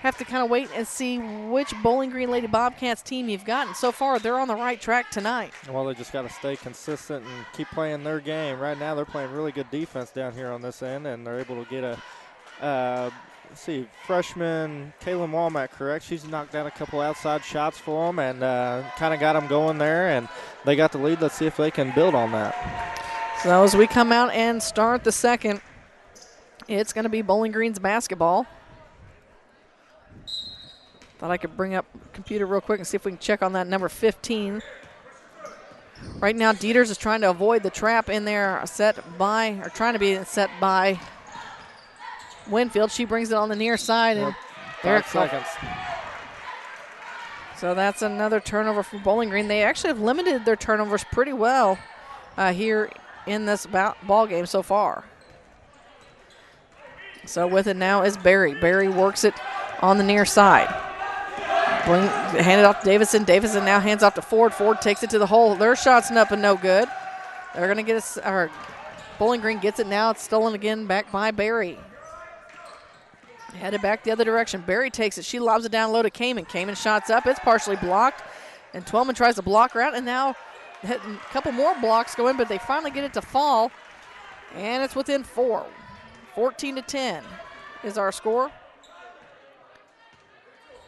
have to wait and see which Bowling Green Lady Bobcats team you've gotten. So far, they're on the right track tonight. Well, they just got to stay consistent and keep playing their game. Right now, they're playing really good defense down here on this end, and they're able to get a let's see, freshman Kaylin Walmack, correct? She's knocked down a couple outside shots for them and kind of got them going there, and they got the lead. Let's see if they can build on that. So as we come out and start the second, it's going to be Bowling Green's basketball. Thought I could bring up the computer real quick and see if we can check on that number 15. Right now, Dieters is trying to avoid the trap in there trying to be set by Winfield. She brings it on the near side, and 5 seconds. So that's another turnover for Bowling Green. They actually have limited their turnovers pretty well here in this ball game so far. So with it now is Barry. Barry works it on the near side. Hand it off to Davison. Davison now hands off to Ford. Ford takes it to the hole. Their shot's up and no good. They're going to get Bowling Green gets it now. It's stolen again back by Barry. Headed back the other direction. Barry takes it. She lobs it down low to Kamen. Kamen shots up. It's partially blocked. And Twellman tries to block her out. And now a couple more blocks go in, but they finally get it to fall. And it's within 4. 14-10 is our score.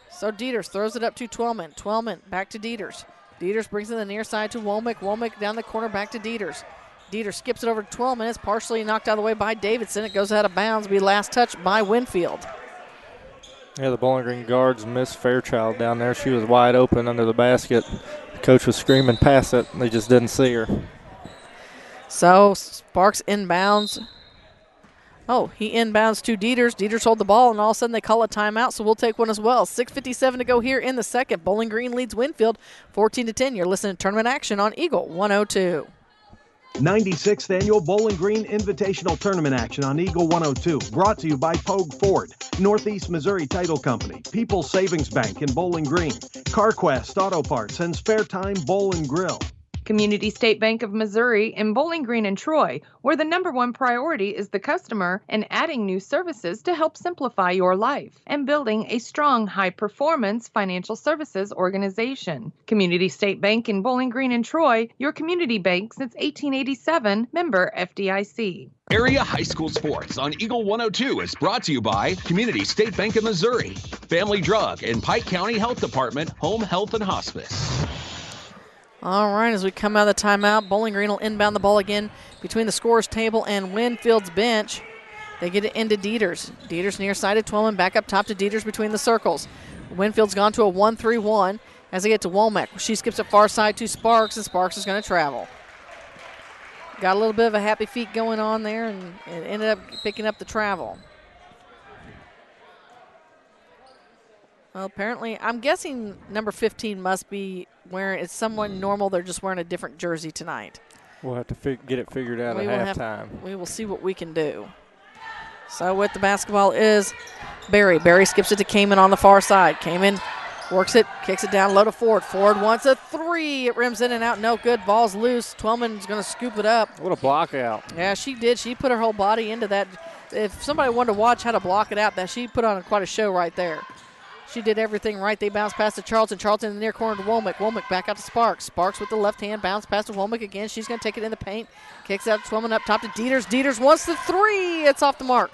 So Dieters throws it up to Twellman. Twellman back to Dieters. Dieters brings it the near side to Womack. Womack down the corner back to Dieters. Dieters skips it over to Twellman. It's partially knocked out of the way by Davidson. It goes out of bounds. Be last touch by Winfield. Yeah, the Bowling Green guards missed Fairchild down there. She was wide open under the basket. The coach was screaming, pass it. They just didn't see her. So Sparks inbounds. Oh, he inbounds to Dieters. Dieters hold the ball, and all of a sudden they call a timeout, so we'll take one as well. 6:57 to go here in the second. Bowling Green leads Winfield 14-10. You're listening to Tournament Action on Eagle 102. 96th Annual Bowling Green Invitational Tournament Action on Eagle 102. Brought to you by Pogue Ford, Northeast Missouri Title Company, People's Savings Bank in Bowling Green, CarQuest Auto Parts, and Spare Time Bowl and Grill. Community State Bank of Missouri in Bowling Green and Troy, where the #1 priority is the customer and adding new services to help simplify your life and building a strong, high-performance financial services organization. Community State Bank in Bowling Green and Troy, your community bank since 1887, member FDIC. Area High School Sports on Eagle 102 is brought to you by Community State Bank of Missouri, Family Drug, and Pike County Health Department, Home Health and Hospice. All right, as we come out of the timeout, Bowling Green will inbound the ball again between the scorer's table and Winfield's bench. They get it into Dieters. Dieters near side of Twillman, back up top to Dieters between the circles. Winfield's gone to a 1-3-1 as they get to Womack. She skips it far side to Sparks, and Sparks is going to travel. Got a little bit of a happy feet going on there and ended up picking up the travel. Well, apparently, I'm guessing number 15 must be wearing, it's someone normal. They're just wearing a different jersey tonight. We'll have to get it figured out at halftime. We will see what we can do. So with the basketball is Barry. Barry skips it to Kamen on the far side. Kamen works it, kicks it down low to Ford. Ford wants a three. It rims in and out. No good. Ball's loose. Twellman's going to scoop it up. What a block out. Yeah, she did. She put her whole body into that. If somebody wanted to watch how to block it out, that she put on quite a show right there. She did everything right. They bounce past to Charlton. Charlton in the near corner to Womack. Womack back out to Sparks. Sparks with the left hand. Bounce past to Womack again. She's going to take it in the paint. Kicks out to Twillman up top to Dieters. Dieters wants the three. It's off the mark.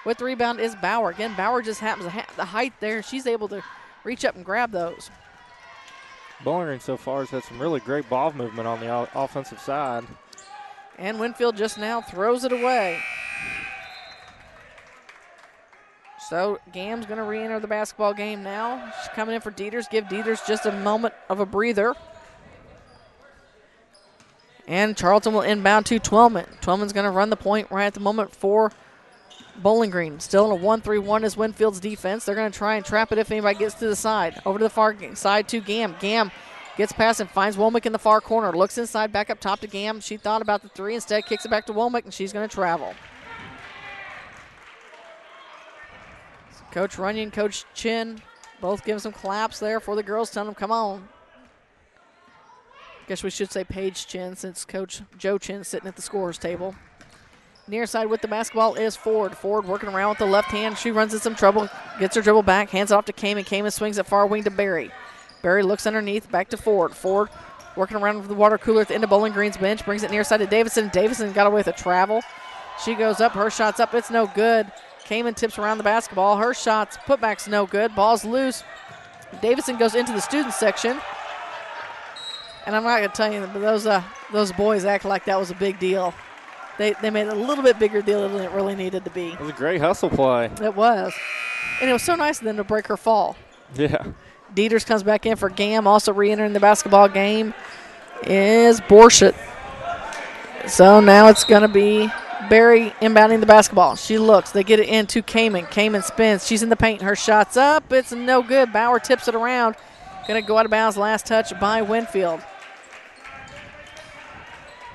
With the rebound is Bauer. Again, Bauer just happens to have the height there. She's able to reach up and grab those. Bowling Green so far has had some really great ball movement on the offensive side. And Winfield just now throws it away. So Gam's going to re-enter the basketball game now. She's coming in for Dieters. Give Dieters just a moment of a breather. And Charlton will inbound to Twillman. Twillman's going to run the point right at the moment for Bowling Green. Still in a 1-3-1 is Winfield's defense. They're going to try and trap it if anybody gets to the side. Over to the far side to Gam. Gam gets past and finds Womack in the far corner. Looks inside, back up top to Gam. She thought about the three. Instead, kicks it back to Womack, and she's going to travel. Coach Runyon, Coach Chin, both giving some claps there for the girls, telling them, come on. Guess we should say Paige Chin since Coach Joe Chin's sitting at the scorer's table. Near side with the basketball is Ford. Ford working around with the left hand. She runs into some trouble, gets her dribble back, hands it off to Kamen. Kamen swings it far wing to Barry. Barry looks underneath, back to Ford. Ford working around with the water cooler at the end of Bowling Green's bench, brings it near side to Davison. Davison got away with a travel. She goes up, her shot's up, it's no good. Kamen tips around the basketball. Her shot's putback's no good. Ball's loose. Davison goes into the student section. And I'm not going to tell you, but those boys act like that was a big deal. They made it a little bit bigger deal than it really needed to be. It was a great hustle play. It was. And it was so nice of them to break her fall. Yeah. Dieters comes back in for Gam. Also re-entering the basketball game is Borshett. So now it's going to be Barry inbounding the basketball. She looks. They get it into Kamen. Kamen spins. She's in the paint. Her shot's up. It's no good. Bauer tips it around. Going to go out of bounds. Last touch by Winfield.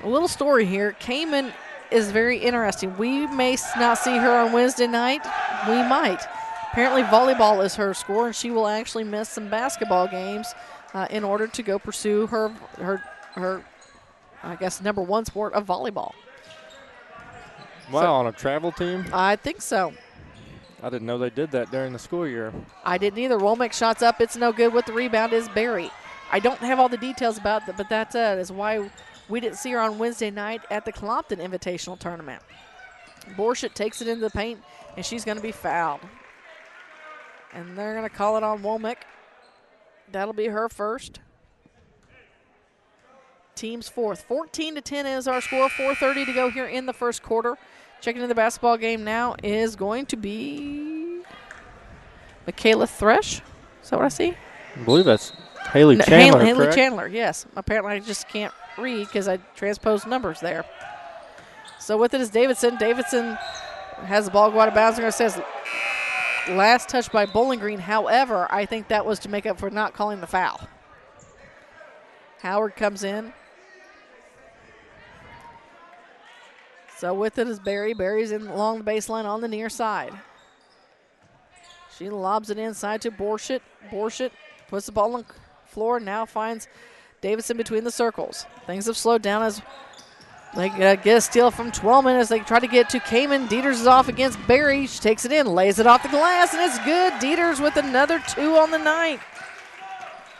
A little story here. Kamen is very interesting. We may not see her on Wednesday night. We might. Apparently volleyball is her score, and she will actually miss some basketball games in order to go pursue her I guess, #1 sport of volleyball. Wow, so, on a travel team? I think so. I didn't know they did that during the school year. I didn't either. Womack shots up. It's no good. With the rebound is Barry. I don't have all the details about that, but that is why we didn't see her on Wednesday night at the Clompton Invitational Tournament. Borshett takes it into the paint, and she's going to be fouled. And they're going to call it on Womack. That'll be her first. Team's fourth. 14-10 is our score. 4:30 to go here in the first quarter. Checking in the basketball game now is going to be Michaela Thresh. Is that what I see? I believe that's Haley Chandler. Haley Chandler, yes. Apparently I just can't read because I transposed numbers there. So with it is Davidson. Davidson has the ball go out of bounds. It says last touch by Bowling Green. However, I think that was to make up for not calling the foul. Howard comes in. So with it is Barry. Barry's in along the baseline on the near side. She lobs it inside to Borshett. Borshett puts the ball on the floor, now finds Davidson between the circles. Things have slowed down as they get a steal from Twellman as they try to get to Kamen. Dieters is off against Barry. She takes it in, lays it off the glass, and it's good. Dieters with another 2 on the night.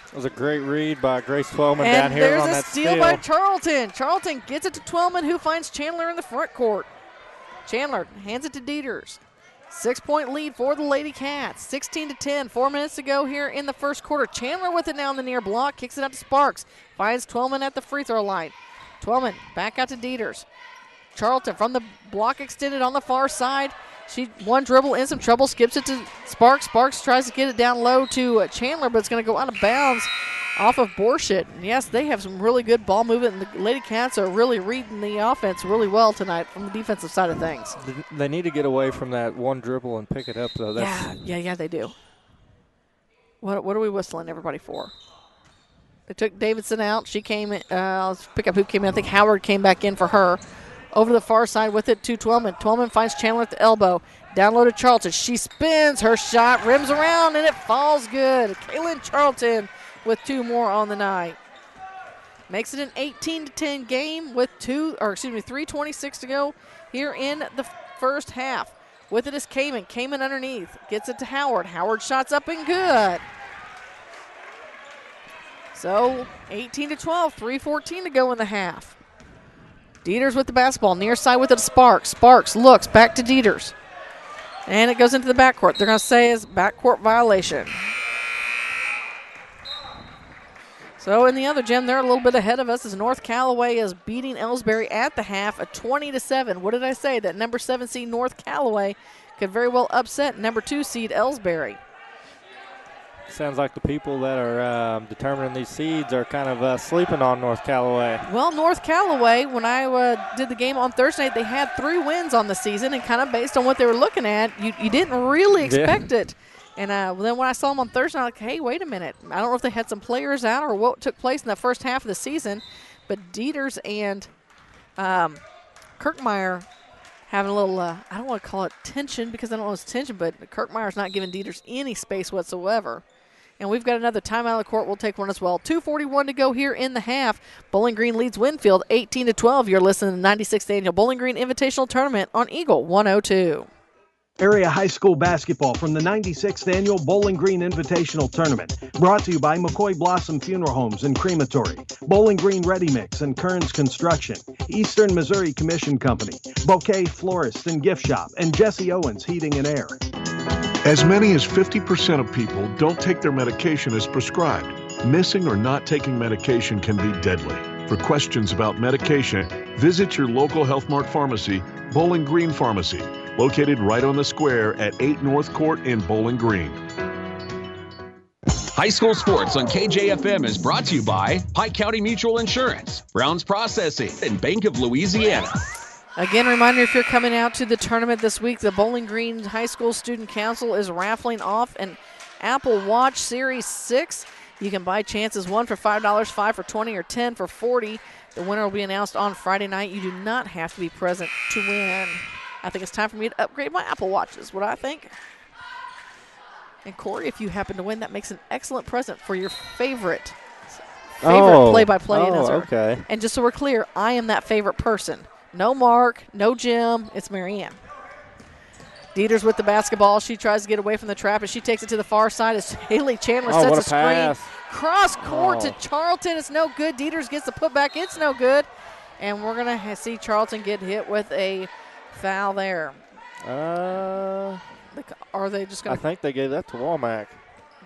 It was a great read by Grace Twellman down here on that steal. And there's a steal by Charlton. Charlton gets it to Twellman, who finds Chandler in the front court. Chandler hands it to Dieters. 6-point lead for the LadyCats. 16-10. 4 minutes to go here in the first quarter. Chandler with it now on the near block. Kicks it out to Sparks. Finds Twellman at the free throw line. Twellman back out to Dieters. Charlton from the block extended on the far side. She one dribble in some trouble. Skips it to Sparks. Sparks tries to get it down low to Chandler, but it's going to go out of bounds off of Borshett. And yes, they have some really good ball movement, and the LadyCats are really reading the offense really well tonight from the defensive side of things. They need to get away from that one dribble and pick it up, though. Yeah, they do. What are we whistling everybody for? They took Davidson out. She came in. Let's pick up who came in. I think Howard came back in for her. Over to the far side with it to Twellman. Twellman finds Chandler at the elbow. Down low to Charlton. She spins. Her shot rims around, and it falls good. Kaylin Charlton with 2 more on the night. Makes it an 18-10 game with 3:26 to go here in the first half. With it is Kamen. Kamen underneath. Gets it to Howard. Howard shots up and good. So 18-12, 3:14 to go in the half. Dieters with the basketball, near side with it to Sparks. Sparks looks back to Dieters. And it goes into the backcourt. They're going to say it's backcourt violation. So in the other gym, they're a little bit ahead of us as North Callaway is beating Ellsbury at the half at 20-7. What did I say? That number 7 seed North Callaway could very well upset number 2 seed Ellsbury. Sounds like the people that are determining these seeds are kind of sleeping on North Callaway. Well, North Callaway, when I did the game on Thursday, they had 3 wins on the season, and kind of based on what they were looking at, you didn't really expect it. And then when I saw them on Thursday, I'm like, hey, wait a minute. I don't know if they had some players out or what took place in the first half of the season, but Dieters and Kirkmeyer having a little, I don't want to call it tension because I don't know it's tension, but Kirkmeyer's not giving Dieters any space whatsoever. And we've got another timeout of the court. We'll take one as well. 2:41 to go here in the half. Bowling Green leads Winfield 18-12. You're listening to the 96th Annual Bowling Green Invitational Tournament on Eagle 102. Area high school basketball from the 96th Annual Bowling Green Invitational Tournament. Brought to you by McCoy Blossom Funeral Homes and Crematory, Bowling Green Ready Mix and Kearns Construction, Eastern Missouri Commission Company, Bouquet Florist and Gift Shop, and Jesse Owens Heating and Air. As many as 50% of people don't take their medication as prescribed. Missing or not taking medication can be deadly. For questions about medication, visit your local Health Mart pharmacy, Bowling Green Pharmacy, located right on the square at 8 North Court in Bowling Green. High school sports on KJFM is brought to you by Pike County Mutual Insurance, Brown's Processing, and Bank of Louisiana. Again, reminder, if you're coming out to the tournament this week, the Bowling Green High School Student Council is raffling off an Apple Watch Series 6. You can buy chances, 1 for $5, 5 for $20, or 10 for $40. The winner will be announced on Friday night. You do not have to be present to win. I think it's time for me to upgrade my Apple Watches, what I think. And Corey, if you happen to win, that makes an excellent present for your favorite play-by-play announcer. Okay. And just so we're clear, I am that favorite person. No Mark, no Jim, it's Marianne. Dieters with the basketball. She tries to get away from the trap, and she takes it to the far side as Haley Chandler sets a screen. Pass. Cross court to Charlton. It's no good. Dieters gets the putback. It's no good. And we're going to see Charlton get hit with a foul there. Are they just going to? I think they gave that to Womack.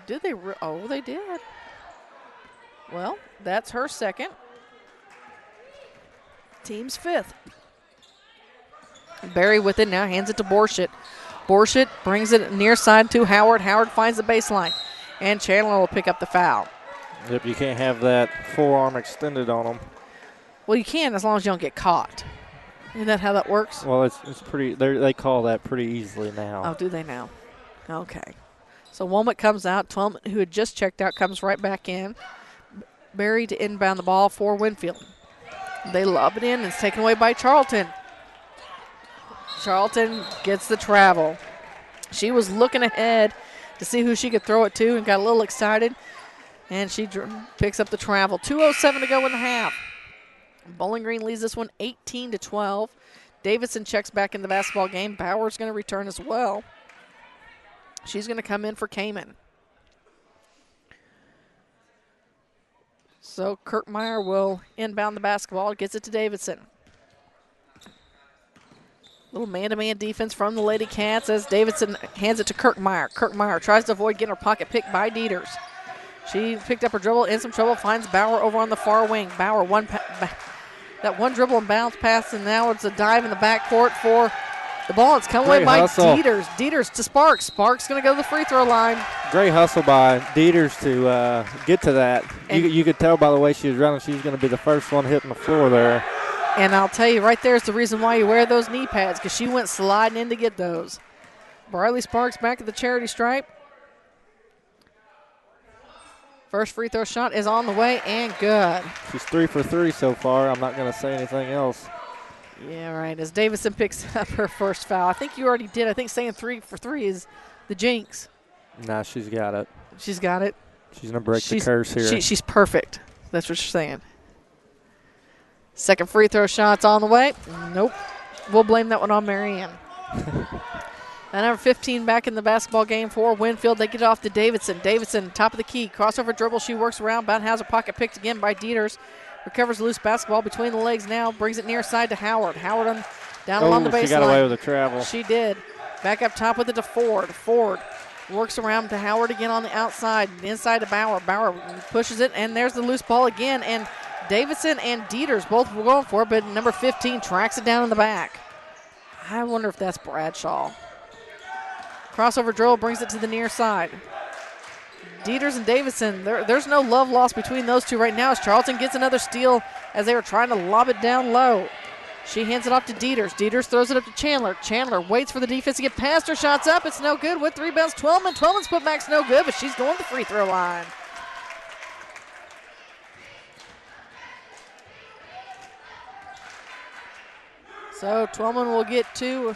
Did they? Oh, they did. Well, that's her second. Team's 5th. Barry with it now, hands it to Borshett. Borshett brings it near side to Howard. Howard finds the baseline, and Chandler will pick up the foul. Yep, you can't have that forearm extended on them. Well, you can as long as you don't get caught. Isn't that how that works? Well, it's pretty. They call that pretty easily now. Oh, do they now? Okay. So Womack comes out. Twelman, who had just checked out, comes right back in. Berry to inbound the ball for Winfield. They lob it in, and it's taken away by Charlton. Charlton gets the travel. She was looking ahead to see who she could throw it to and got a little excited, and she picks up the travel. 2:07 to go in the half. Bowling Green leads this one 18-12. Davidson checks back in the basketball game. Bauer's going to return as well. She's going to come in for Kamen. So Kirkmeyer will inbound the basketball, gets it to Davidson. Little man-to-man defense from the LadyCats as Davidson hands it to Kirkmeyer. Kirkmeyer tries to avoid getting her pocket picked by Dieters. She picked up her dribble, in some trouble, finds Bauer over on the far wing. Bauer, that one dribble and bounce pass, and now it's a dive in the backcourt for the ball. It's coming away by Dieters. Dieters to Sparks. Sparks going to go to the free throw line. Great hustle by Dieters to get to that. You could tell by the way she was running, she was going to be the first one hitting the floor there. And I'll tell you, right there is the reason why you wear those knee pads, because she went sliding in to get those. Briley Sparks back at the charity stripe. First free throw shot is on the way and good. She's 3 for 3 so far. I'm not going to say anything else. Yeah, right. As Davison picks up her first foul. I think you already did. I think saying 3 for 3 is the jinx. Nah, she's got it. She's got it. She's going to break the curse here. She's perfect. That's what you're saying. Second free throw shot's on the way. Nope. We'll blame that one on Marianne. And number 15 back in the basketball game for Winfield. They get it off to Davidson. Davidson, top of the key. Crossover dribble. She works around. Bound has her pocket picked again by Dieters. Recovers the loose basketball between the legs now. Brings it near side to Howard. Howard down along the baseline. She got away with the travel. She did. Back up top with it to Ford. Ford works around to Howard again on the outside. Inside to Bauer. Bauer pushes it, and there's the loose ball again. And Davidson and Dieters both were going for it, but number 15 tracks it down in the back. I wonder if that's Bradshaw. Crossover dribble brings it to the near side. Dieters and Davidson, there's no love lost between those two right now as Charlton gets another steal as they were trying to lob it down low. She hands it off to Dieters. Dieters throws it up to Chandler. Chandler waits for the defense to get past her. Shots up. It's no good with rebounds. Twelman. Twelman's putback's no good, but she's going to the free throw line. So Twelman will get 2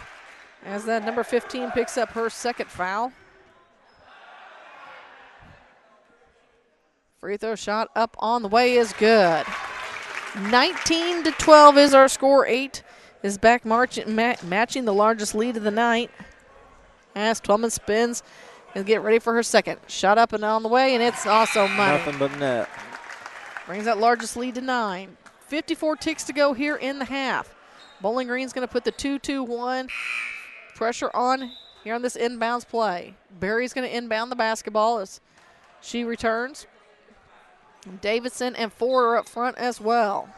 as that number 15 picks up her second foul. Free throw shot up on the way is good. 19-12 is our score. 8 is back matching the largest lead of the night. As Twelman spins and get ready for her second. Shot up and on the way, and it's also money. Nothing but net. Brings that largest lead to 9. 54 ticks to go here in the half. Bowling Green's going to put the 2-2-1 pressure on here on this inbounds play. Berry's going to inbound the basketball as she returns. Davidson and Ford are up front as well.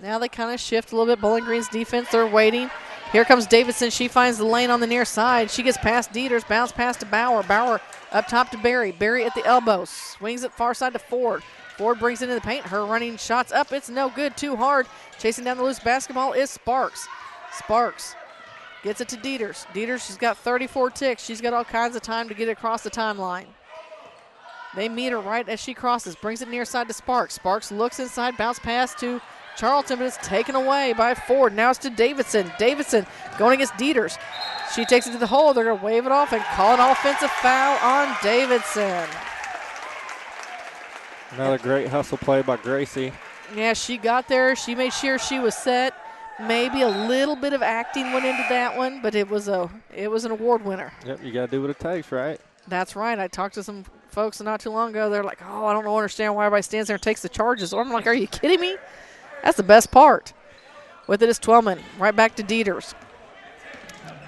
Now they kind of shift a little bit. Bowling Green's defense, they're waiting. Here comes Davidson. She finds the lane on the near side. She gets past Dieters, bounce pass to Bauer. Bauer up top to Berry. Berry at the elbow. Swings it far side to Ford. Ford brings it into the paint. Her running shots up. It's no good. Too hard. Chasing down the loose basketball is Sparks. Sparks gets it to Dieters. Dieters, she's got 34 ticks. She's got all kinds of time to get across the timeline. They meet her right as she crosses. Brings it near side to Sparks. Sparks looks inside. Bounce pass to Charlton, but it's taken away by Ford. Now it's to Davidson. Davidson going against Dieters. She takes it to the hole. They're going to wave it off and call an offensive foul on Davidson. Another great hustle play by Gracie. Yeah, she got there. She made sure she was set. Maybe a little bit of acting went into that one, but it was an award winner. Yep, you got to do what it takes, right? That's right. I talked to some folks not too long ago. They're like, oh, I don't understand why everybody stands there and takes the charges. I'm like, are you kidding me? That's the best part. With it is Twelman. Right back to Dieters.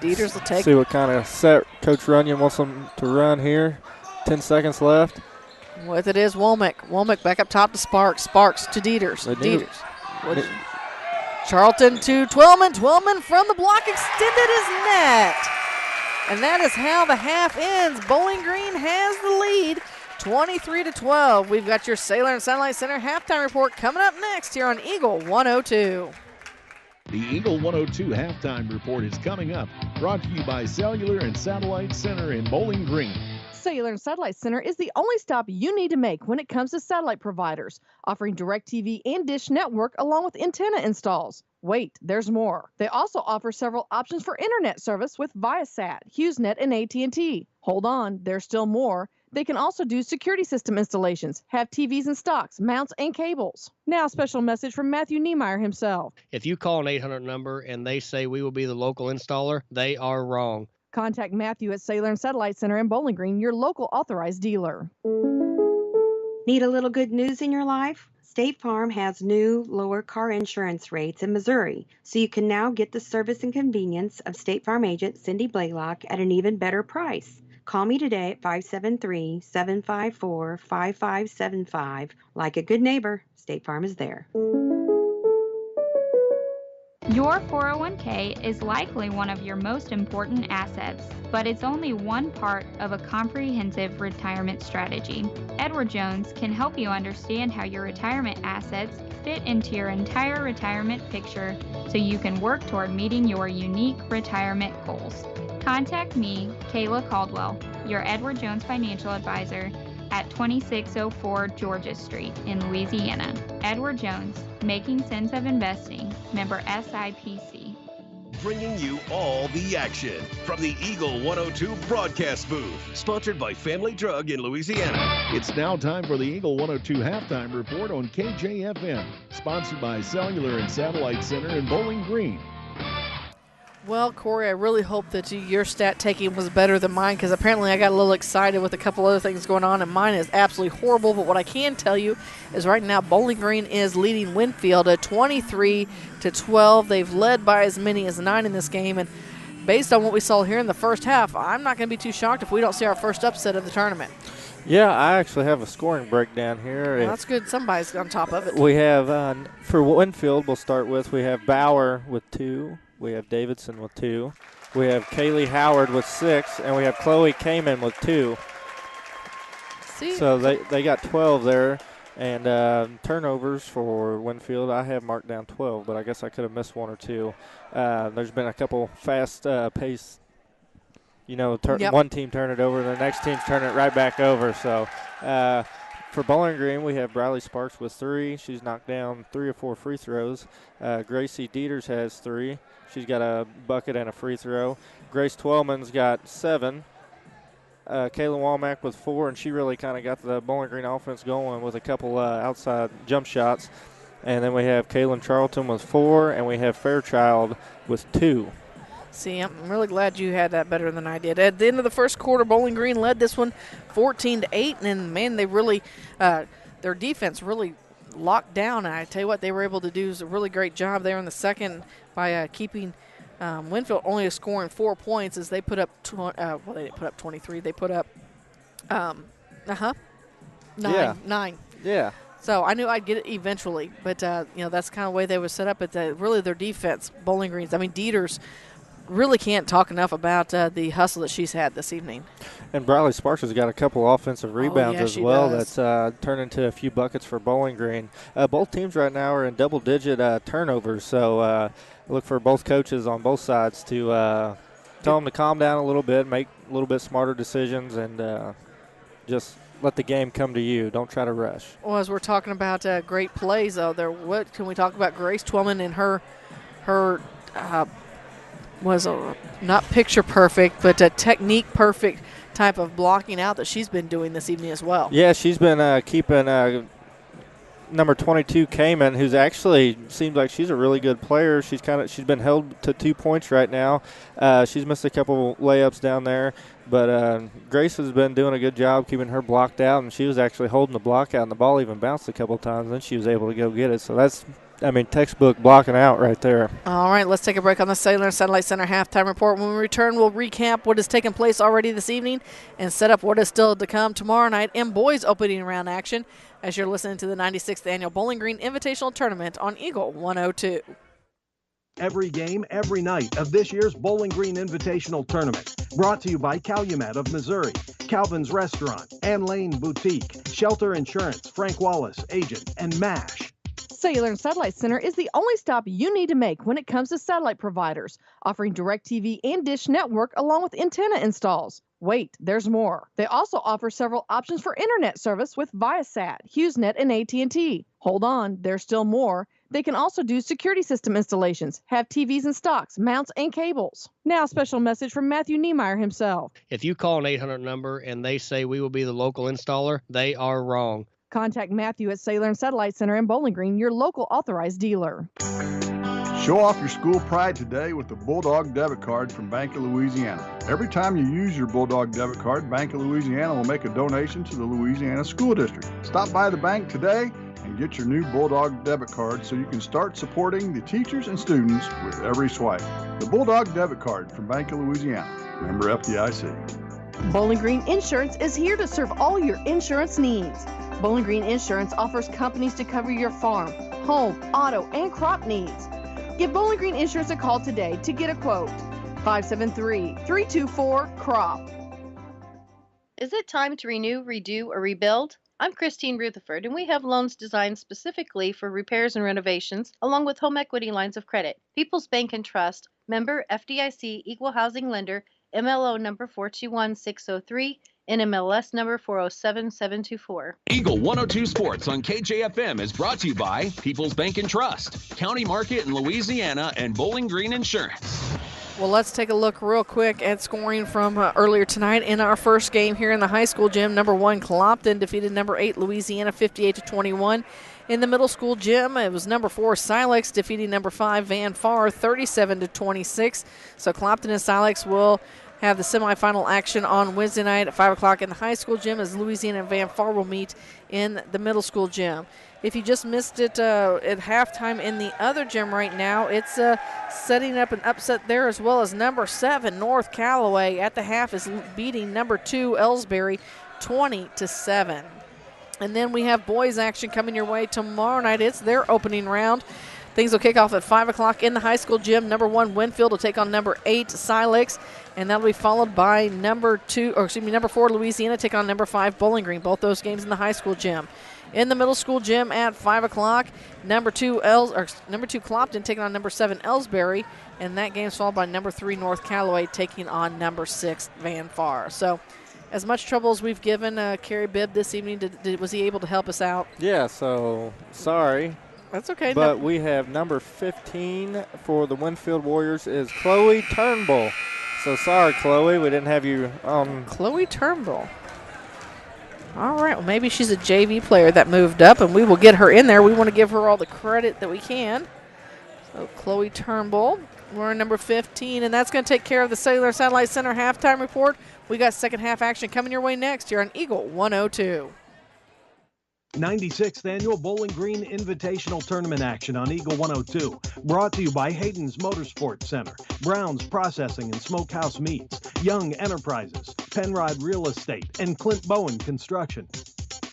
Dieters will take. See what kind of set Coach Runyon wants them to run here. 10 seconds left. With it is Womack. Womack back up top to Sparks. Sparks to Dieters. Dieters. Charlton to Twellman. Twellman from the block extended his net. And that is how the half ends. Bowling Green has the lead, 23-12. We've got your Sailor and Satellite Center halftime report coming up next here on Eagle 102. The Eagle 102 halftime report is coming up, brought to you by Cellular and Satellite Center in Bowling Green. Cellular and Satellite Center is the only stop you need to make when it comes to satellite providers, offering DirecTV and Dish Network along with antenna installs. Wait, there's more. They also offer several options for internet service with Viasat, HughesNet, and AT&T. Hold on, there's still more. They can also do security system installations, have TVs in stocks, mounts, and cables. Now, a special message from Matthew Niemeyer himself. If you call an 800 number and they say we will be the local installer, they are wrong. Contact Matthew at Sailor and Satellite Center in Bowling Green, your local authorized dealer. Need a little good news in your life? State Farm has new, lower car insurance rates in Missouri, so you can now get the service and convenience of State Farm agent Cindy Blaylock at an even better price. Call me today at 573-754-5575. Like a good neighbor, State Farm is there. Your 401k is likely one of your most important assets, but it's only one part of a comprehensive retirement strategy. Edward Jones can help you understand how your retirement assets fit into your entire retirement picture so you can work toward meeting your unique retirement goals. Contact me, Kayla Caldwell, your Edward Jones financial advisor, at 2604 Georgia Street in Louisiana. Edward Jones, making sense of investing, member SIPC. Bringing you all the action from the Eagle 102 broadcast booth, sponsored by Family Drug in Louisiana. It's now time for the Eagle 102 halftime report on KJFM, sponsored by Cellular and Satellite Center in Bowling Green. Well, Corey, I really hope that your stat taking was better than mine, because apparently I got a little excited with a couple other things going on, and mine is absolutely horrible. But what I can tell you is right now Bowling Green is leading Winfield at 23-12. They've led by as many as 9 in this game, and based on what we saw here in the first half, I'm not going to be too shocked if we don't see our first upset of the tournament. Yeah, I actually have a scoring breakdown here. Well, that's good. Somebody's on top of it. We have, for Winfield, we'll start with, we have Bauer with 2. We have Davidson with 2. We have Kaylee Howard with 6. And we have Chloe Kamen with 2. See? So they got 12 there. And turnovers for Winfield, I have marked down 12, but I guess I could have missed 1 or 2. There's been a couple fast pace, one team turn it over, and the next team's turn it right back over. So for Bowling Green, we have Briley Sparks with 3. She's knocked down 3 or 4 free throws. Gracie Dieters has 3. She's got a bucket and a free throw. Grace Twellman's got 7. Kayla Womack with 4, and she really kind of got the Bowling Green offense going with a couple outside jump shots. And then we have Kaylin Charlton with 4, and we have Fairchild with 2. See, I'm really glad you had that better than I did. At the end of the first quarter, Bowling Green led this one 14-8, and man, they really, their defense really locked down. And I tell you what, they were able to do a really great job there in the second by keeping Winfield only scoring 4 points as they put up, they didn't put up 23. They put up, 9. Yeah. So I knew I'd get it eventually, but, that's kind of the way they were set up. But really their defense, Bowling Green's, Dieters really can't talk enough about the hustle that she's had this evening. And Briley Sparks has got a couple offensive rebounds as well. Does. That's turned into a few buckets for Bowling Green. Both teams right now are in double-digit turnovers, so look for both coaches on both sides to tell them to calm down a little bit, make a little bit smarter decisions, and just let the game come to you. Don't try to rush. Well, as we're talking about great plays, though, what can we talk about Grace Twellman and her was not picture perfect, but a technique perfect type of blocking out that she's been doing this evening as well. Yeah, she's been keeping number 22 Kamen, who's actually seems like she's a really good player. She's been held to 2 points right now. She's missed a couple layups down there, but Grace has been doing a good job keeping her blocked out, and she was actually holding the block out, and the ball even bounced a couple times, and then she was able to go get it. So that's textbook blocking out right there. All right, let's take a break on the Sailor and Satellite Center halftime report. When we return, we'll recap what has taken place already this evening and set up what is still to come tomorrow night in boys opening round action as you're listening to the 96th Annual Bowling Green Invitational Tournament on Eagle 102. Every game, every night of this year's Bowling Green Invitational Tournament. Brought to you by Calumet of Missouri, Calvin's Restaurant, Ann Lane Boutique, Shelter Insurance, Frank Wallace, Agent, and MASH. Cellular and Satellite Center is the only stop you need to make when it comes to satellite providers, offering DirecTV and Dish Network along with antenna installs. Wait, there's more. They also offer several options for internet service with Viasat, HughesNet, and AT&T. Hold on, there's still more. They can also do security system installations, have TVs in stocks, mounts, and cables. Now, a special message from Matthew Niemeyer himself. If you call an 800 number and they say we will be the local installer, they are wrong. Contact Matthew at Cellular and Satellite Center in Bowling Green, your local authorized dealer. Show off your school pride today with the Bulldog debit card from Bank of Louisiana. Every time you use your Bulldog debit card, Bank of Louisiana will make a donation to the Louisiana School District. Stop by the bank today and get your new Bulldog debit card so you can start supporting the teachers and students with every swipe. The Bulldog debit card from Bank of Louisiana. Member FDIC. Bowling Green Insurance is here to serve all your insurance needs. Bowling Green Insurance offers companies to cover your farm, home, auto, and crop needs. Give Bowling Green Insurance a call today to get a quote. 573-324-CROP. Is it time to renew, redo, or rebuild? I'm Christine Rutherford, and we have loans designed specifically for repairs and renovations, along with home equity lines of credit. People's Bank and Trust, member FDIC, equal housing lender, MLO number 421603, NMLS number 407724. Eagle 102 Sports on KJFM is brought to you by People's Bank and Trust, County Market in Louisiana, and Bowling Green Insurance. Well, let's take a look real quick at scoring from earlier tonight in our first game here in the high school gym. Number 1, Clopton defeated number 8, Louisiana, 58-21. In the middle school gym, it was number 4, Silex defeating number 5, Van Far, 37-26. So Clopton and Silex will have the semifinal action on Wednesday night at 5 o'clock in the high school gym as Louisiana and Van Far will meet in the middle school gym. If you just missed it at halftime in the other gym right now, it's setting up an upset there as well as number 7, North Callaway, at the half is beating number 2, Ellsbury, 20-7. And then we have boys action coming your way tomorrow night. It's their opening round. Things will kick off at 5 o'clock in the high school gym. Number 1, Winfield will take on number 8, Silex. And that'll be followed by number 4, Louisiana, take on number 5, Bowling Green. Both those games in the high school gym. In the middle school gym at 5 o'clock, number 2, Clopton taking on number 7, Ellsbury. And that game's followed by number 3, North Callaway, taking on number 6, Van Far. So as much trouble as we've given Kerry Bibb this evening, was he able to help us out? Yeah, so sorry. That's okay. But we have number 15 for the Winfield Warriors is Chloe Turnbull. So sorry, Chloe, we didn't have you on. Chloe Turnbull. All right, well, maybe she's a JV player that moved up, and we will get her in there. We want to give her all the credit that we can. So Chloe Turnbull, we're number 15, and that's going to take care of the Cellular Satellite Center halftime report. We got second half action coming your way next here on Eagle 102. 96th Annual Bowling Green Invitational Tournament action on Eagle 102. Brought to you by Hayden's Motorsports Center, Brown's Processing and Smokehouse Meats, Young Enterprises, Penrod Real Estate, and Clint Bowen Construction.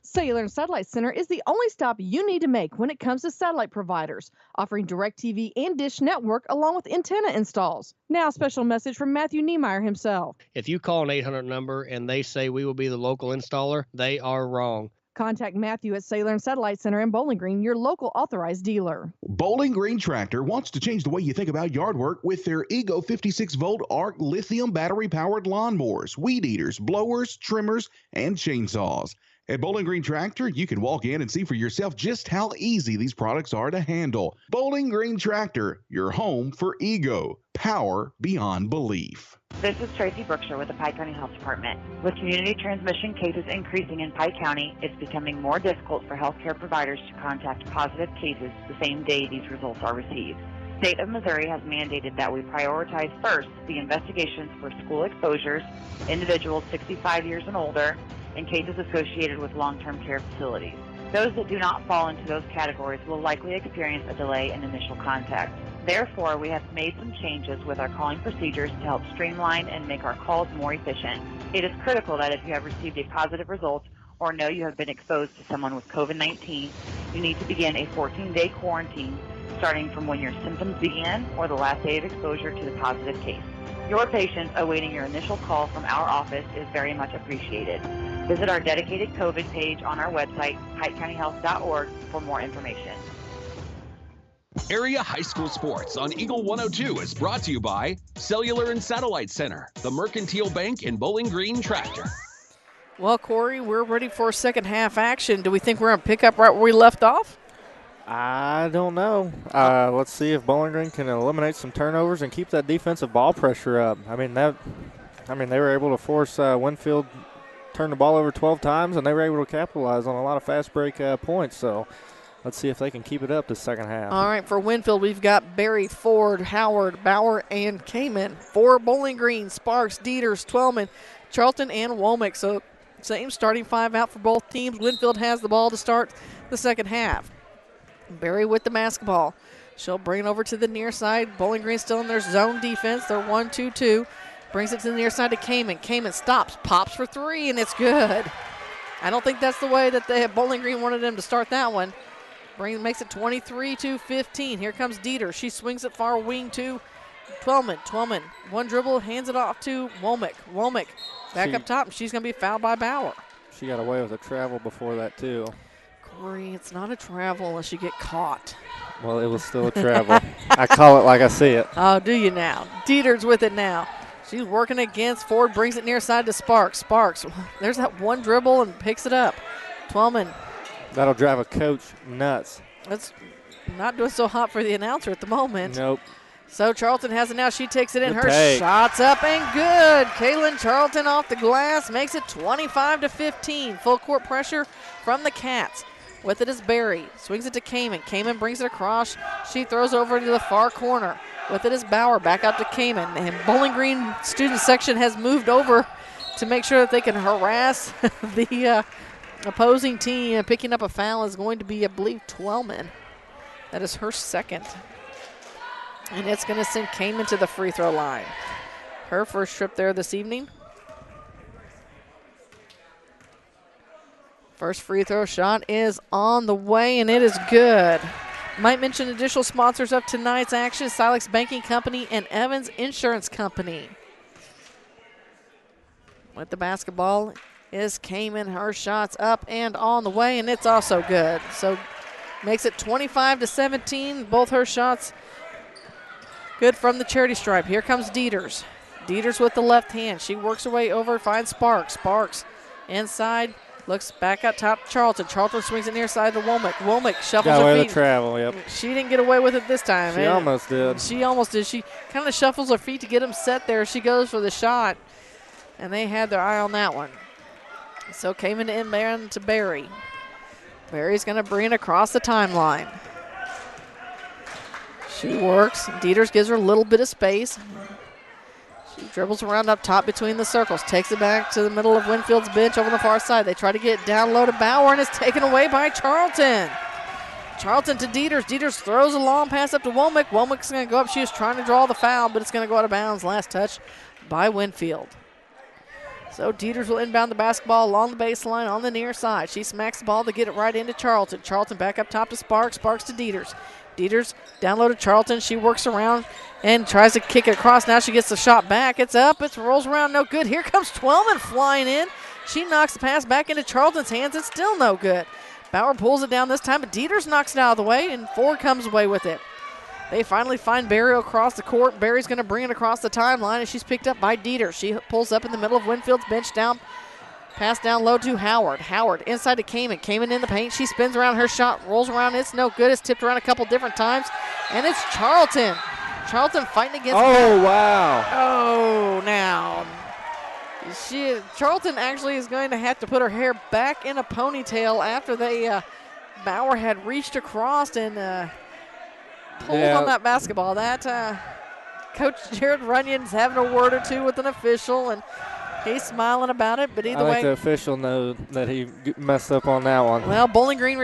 Cellular and Satellite Center is the only stop you need to make when it comes to satellite providers, offering DirecTV and Dish Network along with antenna installs. Now, a special message from Matthew Niemeyer himself. If you call an 800 number and they say we will be the local installer, they are wrong. Contact Matthew at Cellular and Satellite Center in Bowling Green, your local authorized dealer. Bowling Green Tractor wants to change the way you think about yard work with their Ego 56-volt ARC lithium battery-powered lawnmowers, weed eaters, blowers, trimmers, and chainsaws. At Bowling Green Tractor, you can walk in and see for yourself just how easy these products are to handle. Bowling Green Tractor, your home for Ego. Power beyond belief. This is Tracy Brookshire with the Pike County Health Department. With community transmission cases increasing in Pike County, it's becoming more difficult for healthcare providers to contact positive cases the same day these results are received. The state of Missouri has mandated that we prioritize first the investigations for school exposures, individuals 65 years and older, and cases associated with long-term care facilities. Those that do not fall into those categories will likely experience a delay in initial contact. Therefore, we have made some changes with our calling procedures to help streamline and make our calls more efficient. It is critical that if you have received a positive result or know you have been exposed to someone with COVID-19, you need to begin a 14-day quarantine starting from when your symptoms began or the last day of exposure to the positive case. Your patience awaiting your initial call from our office is very much appreciated. Visit our dedicated COVID page on our website, PikeCountyHealth.org, for more information. Area High School Sports on Eagle 102 is brought to you by Cellular and Satellite Center, the Mercantile Bank, and Bowling Green Tractor. Well, Corey, we're ready for second half action. Do we think we're going to pick up right where we left off? I don't know. Let's see if Bowling Green can eliminate some turnovers and keep that defensive ball pressure up. I mean, they were able to force Winfield turn the ball over 12 times, and they were able to capitalize on a lot of fast break points. So let's see if they can keep it up the second half. All right, for Winfield, we've got Berry, Ford, Howard, Bauer, and Kamen. For Bowling Green, Sparks, Dieters, Twellman, Charlton, and Womack. So same starting five out for both teams. Winfield has the ball to start the second half. Berry with the basketball. She'll bring it over to the near side. Bowling Green still in their zone defense. They're 1-2-2. Brings it to the near side to Kamen. Kamen stops, pops for three, and it's good. I don't think that's the way that Bowling Green wanted them to start that one. Makes it 23-15. Here comes Dieter. She swings it far wing to Twellman. Twellman, one dribble, hands it off to Womack. Womack back up top. She's going to be fouled by Bauer. She got away with a travel before that, too. Corey, it's not a travel unless you get caught. Well, it was still a travel. I call it like I see it. Oh, do you now? Dieter's with it now. She's working against Ford, brings it near side to Sparks. Sparks, there's that one dribble and picks it up. Twellman. That'll drive a coach nuts. That's not doing so hot for the announcer at the moment. Nope. So Charlton has it now. She takes it in. Good Her take. shot's up and good. Kaylin Charlton off the glass makes it 25-15. Full court pressure from the Cats. With it is Berry. Swings it to Kamen. Kamen brings it across. She throws over to the far corner. With it is Bauer. Back up to Kamen. And Bowling Green student section has moved over to make sure that they can harass the opposing team. Picking up a foul is going to be, I believe, Twellman. That is her second. And it's going to send Kamen to the free throw line. Her first trip there this evening. First free throw shot is on the way, and it is good. Might mention additional sponsors of tonight's action, Silex Banking Company and Evans Insurance Company. With the basketball is Kamen. Her shot's up and on the way, and it's also good. So makes it 25-17. Both her shots good from the charity stripe. Here comes Dieters. Dieters with the left hand. She works her way over, finds Sparks. Sparks inside. Looks back out top to Charlton. Charlton swings it near side to Womack. Womack shuffles Got away her with feet. travel, yep. She didn't get away with it this time. She almost did. She almost did. She kind of shuffles her feet to get them set there. She goes for the shot, and they had their eye on that one. So came in inbound to Berry. Berry's going to bring it across the timeline. She works. Dieters gives her a little bit of space. She dribbles around up top between the circles, takes it back to the middle of Winfield's bench over the far side. They try to get it down low to Bauer, and it's taken away by Charlton. Charlton to Dieters. Dieters throws a long pass up to Womack. Womack's going to go up. She was trying to draw the foul, but it's going to go out of bounds. Last touch by Winfield. So Dieters will inbound the basketball along the baseline on the near side. She smacks the ball to get it right into Charlton. Charlton back up top to Sparks. Sparks to Dieters. Dieters down low to Charlton. She works around and tries to kick it across. Now she gets the shot back. It's up. It rolls around. No good. Here comes Twellman flying in. She knocks the pass back into Charlton's hands. It's still no good. Bauer pulls it down this time, but Dieters knocks it out of the way, and Ford comes away with it. They finally find Berry across the court. Berry's going to bring it across the timeline, and she's picked up by Dieters. She pulls up in the middle of Winfield's bench down. Pass down low to Howard. Howard inside to Kamen. Kamen in the paint. She spins around. Her shot rolls around. It's no good. It's tipped around a couple different times. And it's Charlton. Charlton fighting against. Oh, wow. Oh, now. Charlton actually is going to have to put her hair back in a ponytail after Bauer had reached across and pulled on that basketball. Coach Jared Runyon's having a word or two with an official, and he's smiling about it, but either way. I think the official knows that he messed up on that one. Well, Bowling Green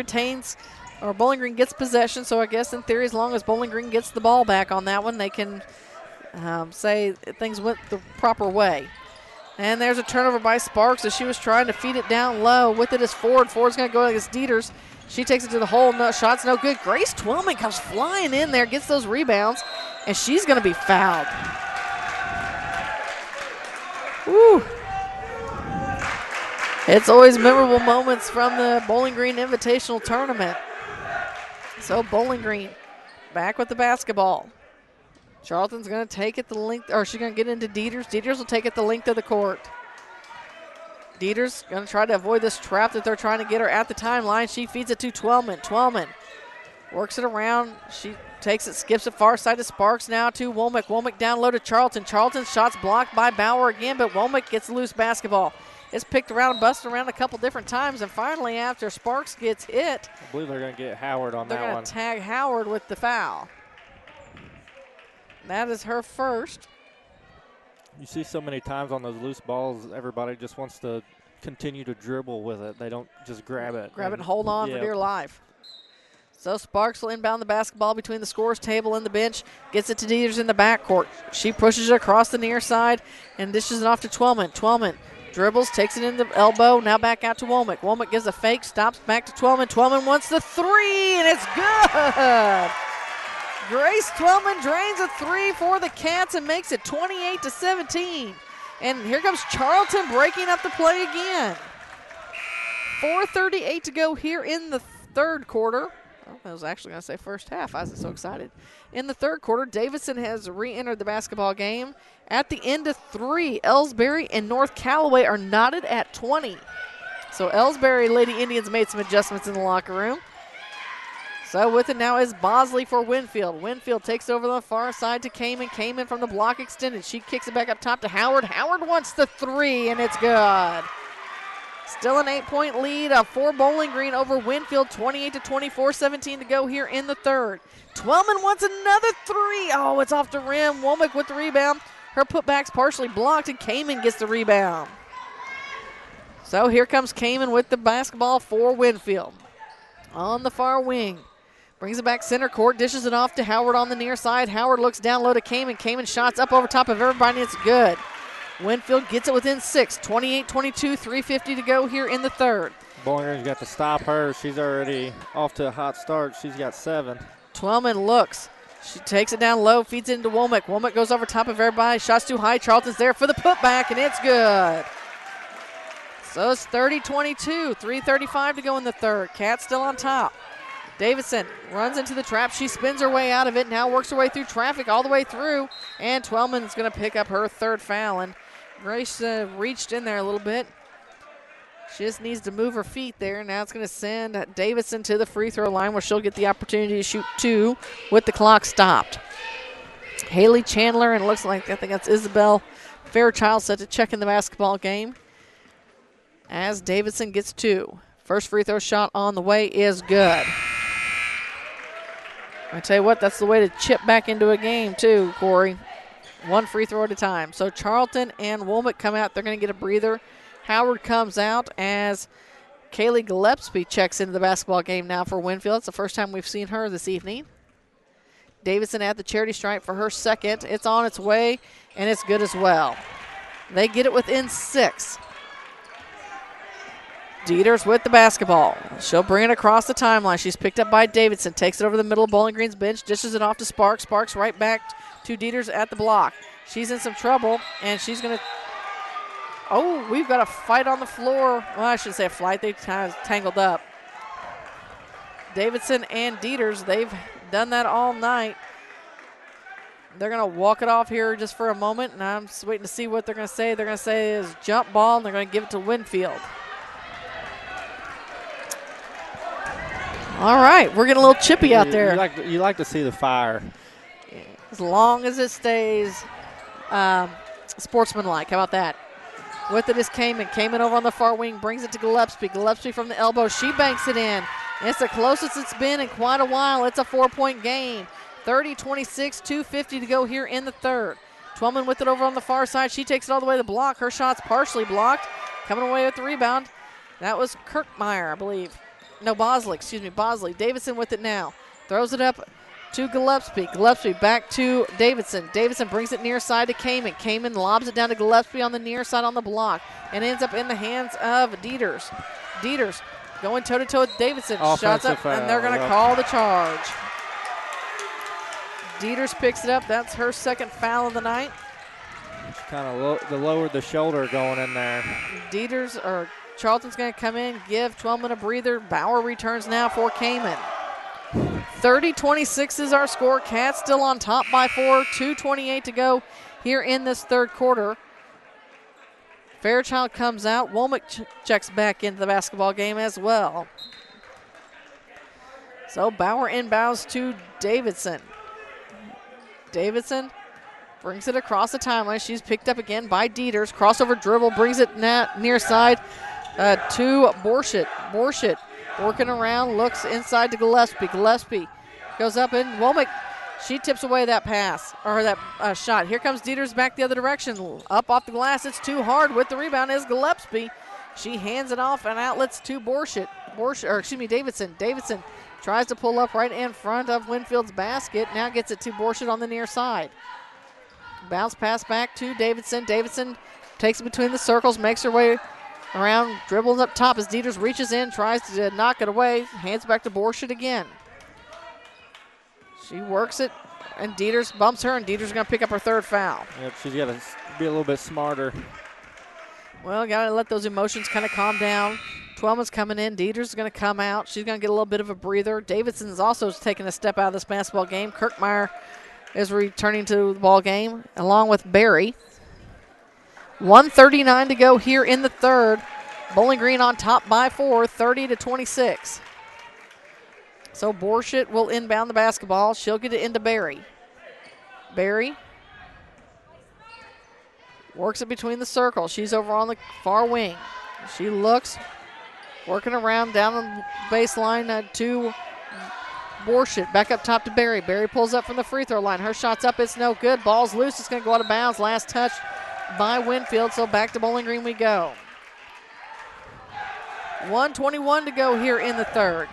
Bowling Green gets possession, so I guess in theory, as long as Bowling Green gets the ball back on that one, they can say things went the proper way. And there's a turnover by Sparks as she was trying to feed it down low. With it is Ford. Ford's going to go against Dieters. She takes it to the hole. No, shot's no good. Grace Twillman comes flying in there, gets those rebounds, and she's going to be fouled. Woo. It's always memorable moments from the Bowling Green Invitational Tournament. So Bowling Green back with the basketball. Charlton's going to take it the length, or she's going to get into Dieters. Dieters will take it the length of the court. Dieters going to try to avoid this trap that they're trying to get her at the timeline. She feeds it to Twellman. Twellman works it around. She takes it, skips it far side to Sparks, now to Womack. Womack down low to Charlton. Charlton's shot's blocked by Bauer again, but Womack gets loose basketball. It's picked around and busted around a couple different times, and finally after Sparks gets hit, I believe they're going to get Howard on that one. They're going to tag Howard with the foul. That is her first. You see so many times on those loose balls, everybody just wants to continue to dribble with it. They don't just grab it. Grab it and hold on for dear life. So Sparks will inbound the basketball between the scorer's table and the bench. Gets it to Dieters in the backcourt. She pushes it across the near side and dishes it off to Twellman. Twellman dribbles, takes it in the elbow, now back out to Womack. Womack gives a fake, stops back to Twellman. Twellman wants the three, and it's good. Grace Twellman drains a three for the Cats and makes it 28-17. And here comes Charlton breaking up the play again. 4:38 to go here in the third quarter. Oh, I was actually going to say first half. I was so excited. In the third quarter, Davidson has re-entered the basketball game. At the end of three, Ellsbury and North Callaway are knotted at 20. So Ellsbury Lady Indians made some adjustments in the locker room. So with it now is Bosley for Winfield. Winfield takes over the far side to Kamen. Kamen from the block extended. She kicks it back up top to Howard. Howard wants the three, and it's good. Still an 8-point lead for Bowling Green over Winfield, 28-24, 17 to go here in the third. Twellman wants another three. Oh, it's off the rim. Womack with the rebound. Her putback's partially blocked, and Kamen gets the rebound. So here comes Kamen with the basketball for Winfield. On the far wing. Brings it back center court, dishes it off to Howard on the near side. Howard looks down low to Kamen. Kamen shots up over top of everybody, and it's good. Winfield gets it within 6, 28-22, 3:50 to go here in the third. Bowling Green's got to stop her. She's already off to a hot start. She's got 7. Twellman looks. She takes it down low, feeds it into Womack. Womack goes over top of everybody. Shots too high. Charlton's there for the putback, and it's good. So it's 30-22, 3:35 to go in the third. Cats still on top. Davidson runs into the trap. She spins her way out of it, now works her way through traffic all the way through, and Twellman's going to pick up her third foul. And Grace reached in there a little bit. She just needs to move her feet there. Now it's going to send Davidson to the free throw line where she'll get the opportunity to shoot 2 with the clock stopped. Haley Chandler, and it looks like I think that's Isabel Fairchild set to check in the basketball game as Davidson gets 2. First free throw shot on the way is good. I tell you what, that's the way to chip back into a game too, Corey. 1 free throw at a time. So Charlton and Womack come out. They're going to get a breather. Howard comes out as Kaylee Gillespie checks into the basketball game now for Winfield. It's the first time we've seen her this evening. Davidson at the charity stripe for her second. It's on its way, and it's good as well. They get it within 6. Dieters with the basketball. She'll bring it across the timeline. She's picked up by Davidson. Takes it over the middle of Bowling Green's bench. Dishes it off to Sparks. Sparks right back to Dieters at the block. She's in some trouble, and she's going to... Oh, we've got a fight on the floor. Well, I shouldn't say a fight. They kind of tangled up. Davidson and Dieters, they've done that all night. They're going to walk it off here just for a moment, and I'm just waiting to see what they're going to say. They're going to say is jump ball, and they're going to give it to Winfield. All right, we're getting a little chippy out there. You like to see the fire. As long as it stays sportsmanlike. How about that? With it is Kamen. Kamen over on the far wing, brings it to Gillespie. Gillespie from the elbow. She banks it in. It's the closest it's been in quite a while. It's a 4-point game. 30-26, 2:50 to go here in the third. Twellman with it over on the far side. She takes it all the way to the block. Her shot's partially blocked. Coming away with the rebound. That was Kirkmeyer, I believe. No, Bosley, excuse me, Bosley. Davidson with it now. Throws it up to Gillespie. Gillespie back to Davidson. Davidson brings it near side to Kamen. Kamen lobs it down to Gillespie on the near side on the block and ends up in the hands of Dieters. Dieters going toe-to-toe with Davidson. Shots up, and they're going to call the charge. Dieters picks it up. That's her second foul of the night. Kind of lowered the shoulder going in there. Charlton's going to come in, give Twellman a breather. Bauer returns now for Kamen. 30-26 is our score. Cats still on top by 4. 2:28 to go here in this third quarter. Fairchild comes out. Womack checks back into the basketball game as well. So Bauer inbounds to Davidson. Davidson brings it across the timeline. She's picked up again by Dieters. Crossover dribble, brings it near side to Borshett. Borshett working around, looks inside to Gillespie. Gillespie goes up and Womack, she tips away that pass, or that shot. Here comes Dieters back the other direction. Up off the glass, it's too hard. With the rebound is Gillespie. She hands it off and outlets to Borshett. Davidson. Davidson tries to pull up right in front of Winfield's basket. Now gets it to Borshett on the near side. Bounce pass back to Davidson. Davidson takes it between the circles, makes her way around, dribbles up top as Dieters reaches in, tries to knock it away, hands back to Borshett again. She works it, and Dieters bumps her, and Dieters going to pick up her third foul. Yep, she's got to be a little bit smarter. Well, got to let those emotions kind of calm down. Twellman's coming in. Dieters is going to come out. She's going to get a little bit of a breather. Davidson's also taking a step out of this basketball game. Kirkmeyer is returning to the ball game along with Barry. 1:39 to go here in the third. Bowling Green on top by 4, 30-26. So Borshett will inbound the basketball. She'll get it into Barry. Barry works it between the circles. She's over on the far wing. She looks, working around down the baseline to Borshett. Back up top to Barry. Barry pulls up from the free throw line. Her shot's up. It's no good. Ball's loose. It's going to go out of bounds. Last touch by Winfield. So back to Bowling Green we go. 1:21 to go here in the third.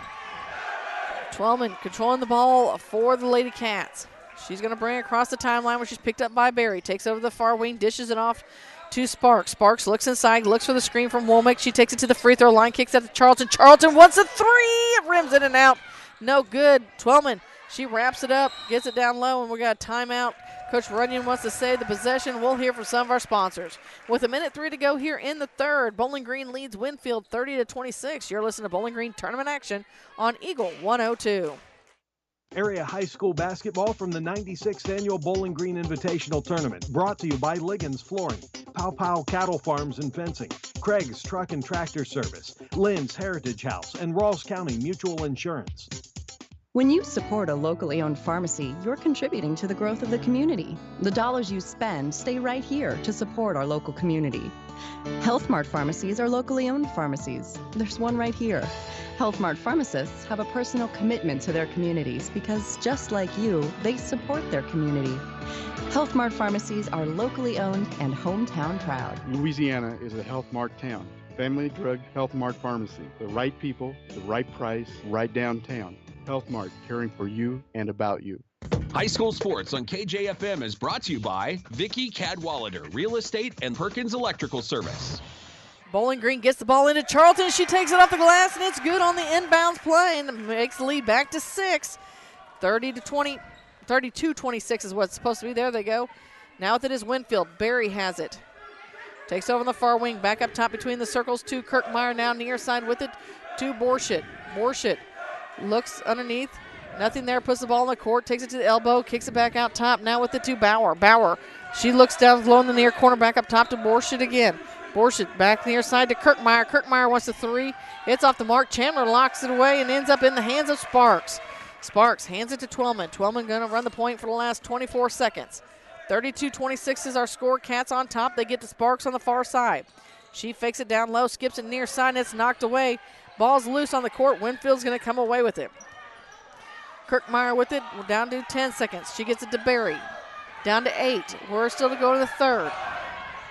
Twellman controlling the ball for the Lady Cats. She's going to bring it across the timeline where she's picked up by Barry. Takes over the far wing, dishes it off to Sparks. Sparks looks inside, looks for the screen from Womack. She takes it to the free throw line, kicks out to Charlton. Charlton wants a three. It rims in and out. No good. Twellman, she wraps it up, gets it down low, and we got a timeout. Coach Runyon wants to save the possession. We'll hear from some of our sponsors. With 1:03 to go here in the third, Bowling Green leads Winfield 30-26. You're listening to Bowling Green tournament action on Eagle 102. Area high school basketball from the 96th Annual Bowling Green Invitational Tournament. Brought to you by Liggins Flooring, Pow Pow Cattle Farms and Fencing, Craig's Truck and Tractor Service, Lynn's Heritage House, and Rawls County Mutual Insurance. When you support a locally owned pharmacy, you're contributing to the growth of the community. The dollars you spend stay right here to support our local community. Health Mart pharmacies are locally owned pharmacies. There's one right here. Health Mart pharmacists have a personal commitment to their communities because, just like you, they support their community. Health Mart pharmacies are locally owned and hometown proud. Louisiana is a Health Mart town. Family Drug Health Mart Pharmacy. The right people, the right price, right downtown. Health Mart, caring for you and about you. High school sports on KJFM is brought to you by Vicky Cadwallader Real Estate and Perkins Electrical Service. Bowling Green gets the ball into Charlton. She takes it off the glass, and it's good on the inbounds play and makes the lead back to 6. 32-26 is what it's supposed to be. There they go. Now with it is Winfield. Barry has it. Takes over on the far wing. Back up top between the circles to Kirkmeyer. Now near side with it to Borshett. Borshett looks underneath. Nothing there. Puts the ball in the court. Takes it to the elbow. Kicks it back out top. Now with it to Bauer. Bauer. She looks down low in the near corner. Back up top to Borshett again. Borshett back near side to Kirkmeyer. Kirkmeyer wants the three. It's off the mark. Chandler locks it away and ends up in the hands of Sparks. Sparks hands it to Twellman. Twellman going to run the point for the last 24 seconds. 32-26 is our score. Cats on top. They get to Sparks on the far side. She fakes it down low, skips it near side, and it's knocked away. Ball's loose on the court. Winfield's going to come away with it. Kirkmeyer with it. We're down to 10 seconds. She gets it to Barry. Down to 8. We're still to go to the third.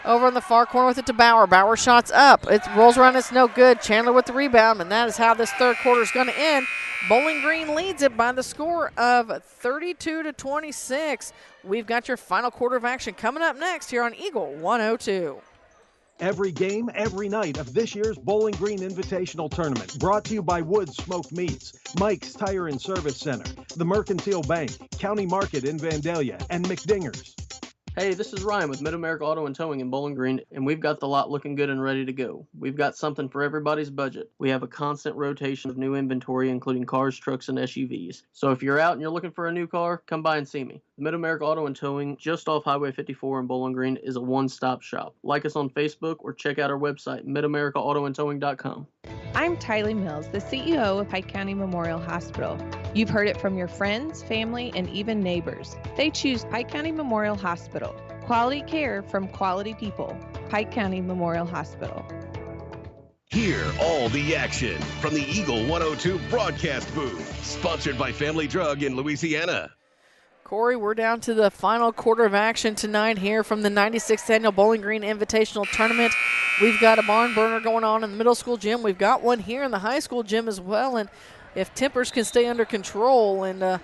Over on the far corner with it to Bauer. Bauer shots up. It rolls around. It's no good. Chandler with the rebound, and that is how this third quarter is going to end. Bowling Green leads it by the score of 32-26. We've got your final quarter of action coming up next here on Eagle 102. Every game, every night of this year's Bowling Green Invitational Tournament, brought to you by Wood Smoked Meats, Mike's Tire and Service Center, the Mercantile Bank, County Market in Vandalia, and McDingers. Hey, this is Ryan with Mid-America Auto and Towing in Bowling Green, and we've got the lot looking good and ready to go. We've got something for everybody's budget. We have a constant rotation of new inventory, including cars, trucks, and SUVs. So if you're out and you're looking for a new car, come by and see me. The Mid-America Auto and Towing, just off Highway 54 in Bowling Green, is a one-stop shop. Like us on Facebook or check out our website, midamericaautoandtowing.com. I'm Tylee Mills, the CEO of Pike County Memorial Hospital. You've heard it from your friends, family, and even neighbors. They choose Pike County Memorial Hospital. Quality care from quality people. Pike County Memorial Hospital. Hear all the action from the Eagle 102 broadcast booth, sponsored by Family Drug in Louisiana. Corey, we're down to the final quarter of action tonight here from the 96th Annual Bowling Green Invitational Tournament. We've got a barn burner going on in the middle school gym. We've got one here in the high school gym as well. And if tempers can stay under control and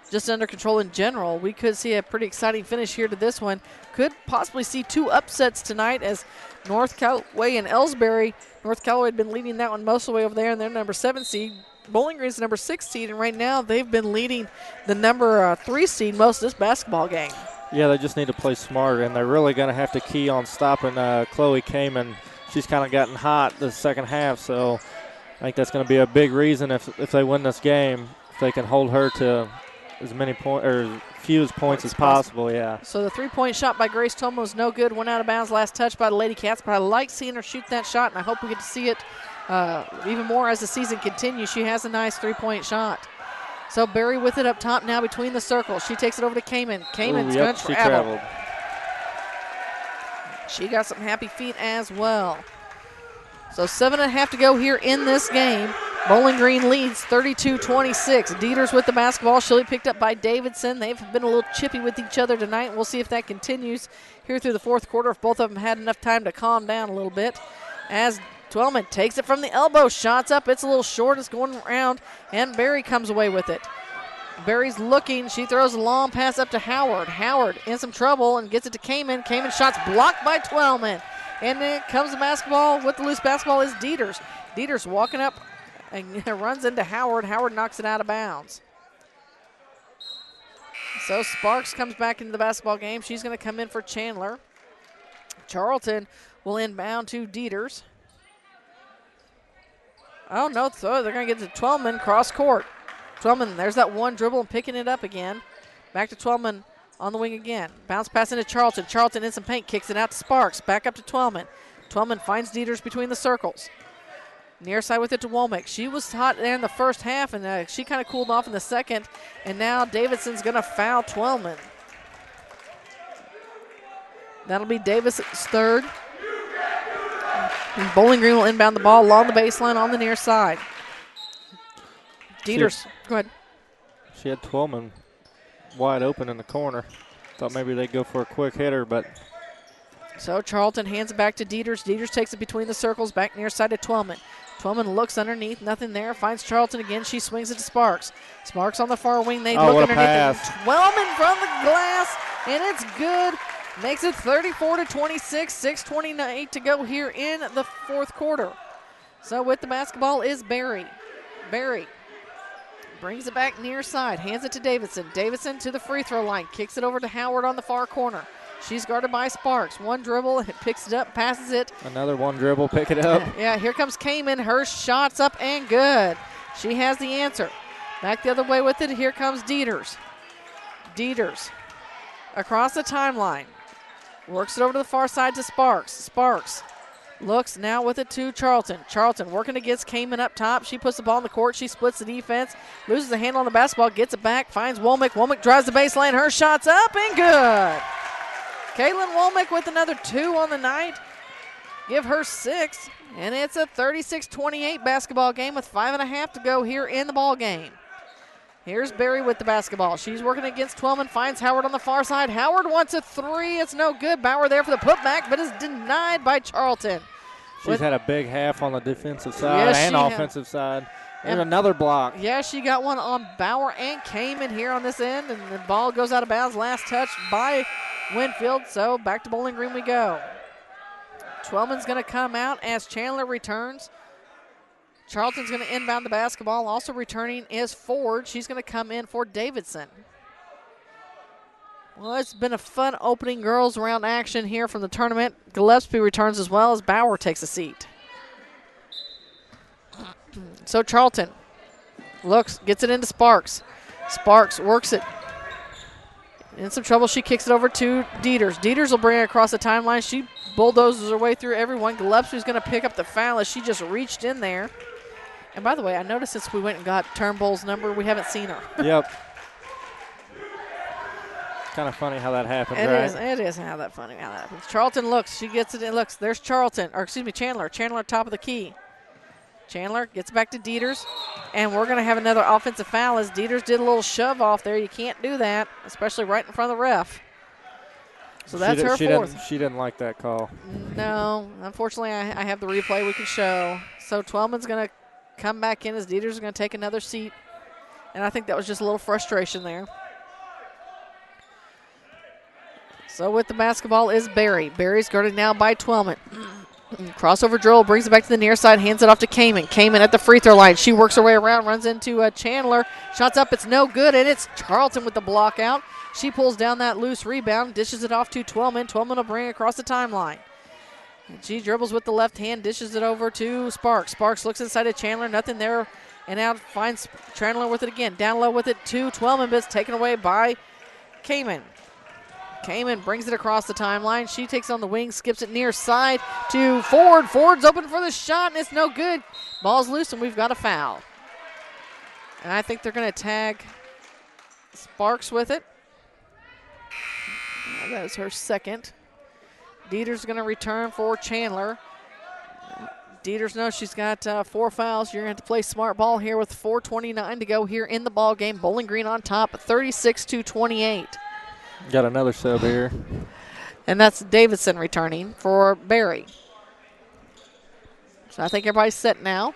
just under control in general, we could see a pretty exciting finish here to this one. Could possibly see two upsets tonight as North Callaway and Ellsbury. North Callaway had been leading that one most of the way over there, and they're number 7 seed. Bowling Green's the number 6 seed, and right now they've been leading the number 3 seed most of this basketball game. Yeah, they just need to play smarter, and they're really going to have to key on stopping Chloe Kamen. She's kind of gotten hot the second half, so I think that's going to be a big reason if they win this game, if they can hold her to as many points or as few points as possible. Yeah. So the 3-point shot by Grace Tolman was no good. Went out of bounds. Last touch by the LadyCats. But I like seeing her shoot that shot, and I hope we get to see it even more as the season continues. She has a nice 3-point shot. So Barry with it up top now between the circles. She takes it over to Kamen. Kamen's going to travel. She got some happy feet as well. So 7.5 to go here in this game. Bowling Green leads 32-26. Dieters with the basketball. She'll be picked up by Davidson. They've been a little chippy with each other tonight. We'll see if that continues here through the fourth quarter, if both of them had enough time to calm down a little bit. As Twellman takes it from the elbow. Shots up. It's a little short. It's going around, and Barry comes away with it. Barry's looking. She throws a long pass up to Howard. Howard in some trouble and gets it to Kamen. Kamen shots blocked by Twellman. And then comes the basketball with the loose basketball is Dieters. Dieters walking up and runs into Howard. Howard knocks it out of bounds. So Sparks comes back into the basketball game. She's going to come in for Chandler. Charlton will inbound to Dieters. Oh, no, so they're going to get to Twellman cross court. Twellman, there's that one dribble and picking it up again. Back to Twellman on the wing again. Bounce pass into Charlton. Charlton in some paint, kicks it out to Sparks. Back up to Twellman. Twellman finds Dieters between the circles. Near side with it to Womack. She was hot there in the first half, and she kind of cooled off in the second. And now Davidson's going to foul Twellman. That'll be Davis's third. And Bowling Green will inbound the ball along the baseline on the near side. Dieters, go ahead. She had Twellman wide open in the corner. Thought maybe they'd go for a quick hitter, but. So Charlton hands it back to Dieters. Dieters takes it between the circles, back near side to Twellman. Twellman looks underneath, nothing there. Finds Charlton again. She swings it to Sparks. Sparks on the far wing. They look underneath. Twellman from the glass, and it's good. Makes it 34-26. 6:29 to go here in the fourth quarter. So with the basketball is Barry. Barry brings it back near side, hands it to Davidson. Davidson to the free throw line, kicks it over to Howard on the far corner. She's guarded by Sparks. One dribble, and picks it up, passes it. Another one dribble, pick it up. Yeah, here comes Kamen. Her shot's up and good. She has the answer. Back the other way with it, here comes Dieters. Dieters across the timeline. Works it over to the far side to Sparks. Sparks looks now with it to Charlton. Charlton working against Kamen up top. She puts the ball in the court. She splits the defense. Loses the handle on the basketball. Gets it back. Finds Womack. Womack drives the baseline. Her shot's up and good. Kaylin Womack with another 2 on the night. Give her 6. And it's a 36-28 basketball game with 5.5 to go here in the ball game. Here's Barry with the basketball. She's working against Twellman, finds Howard on the far side. Howard wants a 3. It's no good. Bauer there for the putback, but is denied by Charlton. She's had a big half on the defensive side and offensive side. And another block. Yeah, she got one on Bauer and Kamen here on this end, and the ball goes out of bounds. Last touch by Winfield, so back to Bowling Green we go. Twelman's going to come out as Chandler returns. Charlton's going to inbound the basketball. Also returning is Ford. She's going to come in for Davidson. Well, it's been a fun opening girls round action here from the tournament. Gillespie returns as well as Bauer takes a seat. So Charlton looks, gets it into Sparks. Sparks works it. In some trouble, she kicks it over to Dieters. Dieters will bring it across the timeline. She bulldozes her way through everyone. Gillespie's going to pick up the foul as she just reached in there. And by the way, I noticed since we went and got Turnbull's number, we haven't seen her. Yep. Kind of funny how that happened, right? It is how that happens. Charlton looks. She gets it and looks. There's Chandler. Chandler top of the key. Chandler gets back to Dieters, and we're going to have another offensive foul as Dieters did a little shove off there. You can't do that, especially right in front of the ref. So that's her fourth. She didn't like that call. No, unfortunately, I have the replay we can show. So Twelman's going to come back in as Dieters is going to take another seat, and I think that was just a little frustration there. So with the basketball is Barry. Barry's guarded now by Twelman. Crossover drill, brings it back to the near side, hands it off to Kamen. Kamen at the free throw line. She works her way around, runs into Chandler. Shots up, it's no good, and it's Charlton with the block out. She pulls down that loose rebound, dishes it off to Twelman. Twelman will bring it across the timeline. And she dribbles with the left hand, dishes it over to Sparks. Sparks looks inside of Chandler, nothing there, and out finds Chandler with it again. Down low with it to Twelman, but it's taken away by Kamen. Kamen brings it across the timeline. She takes on the wing, skips it near side to Ford. Ford's open for the shot, and it's no good. Ball's loose, and we've got a foul. And I think they're going to tag Sparks with it. That is her second. Dieters going to return for Chandler. Dieters knows she's got 4 fouls. You're going to have to play smart ball here with 4:29 to go here in the ball game. Bowling Green on top, 36-28. Got another sub here. And that's Davidson returning for Barry. So I think everybody's set now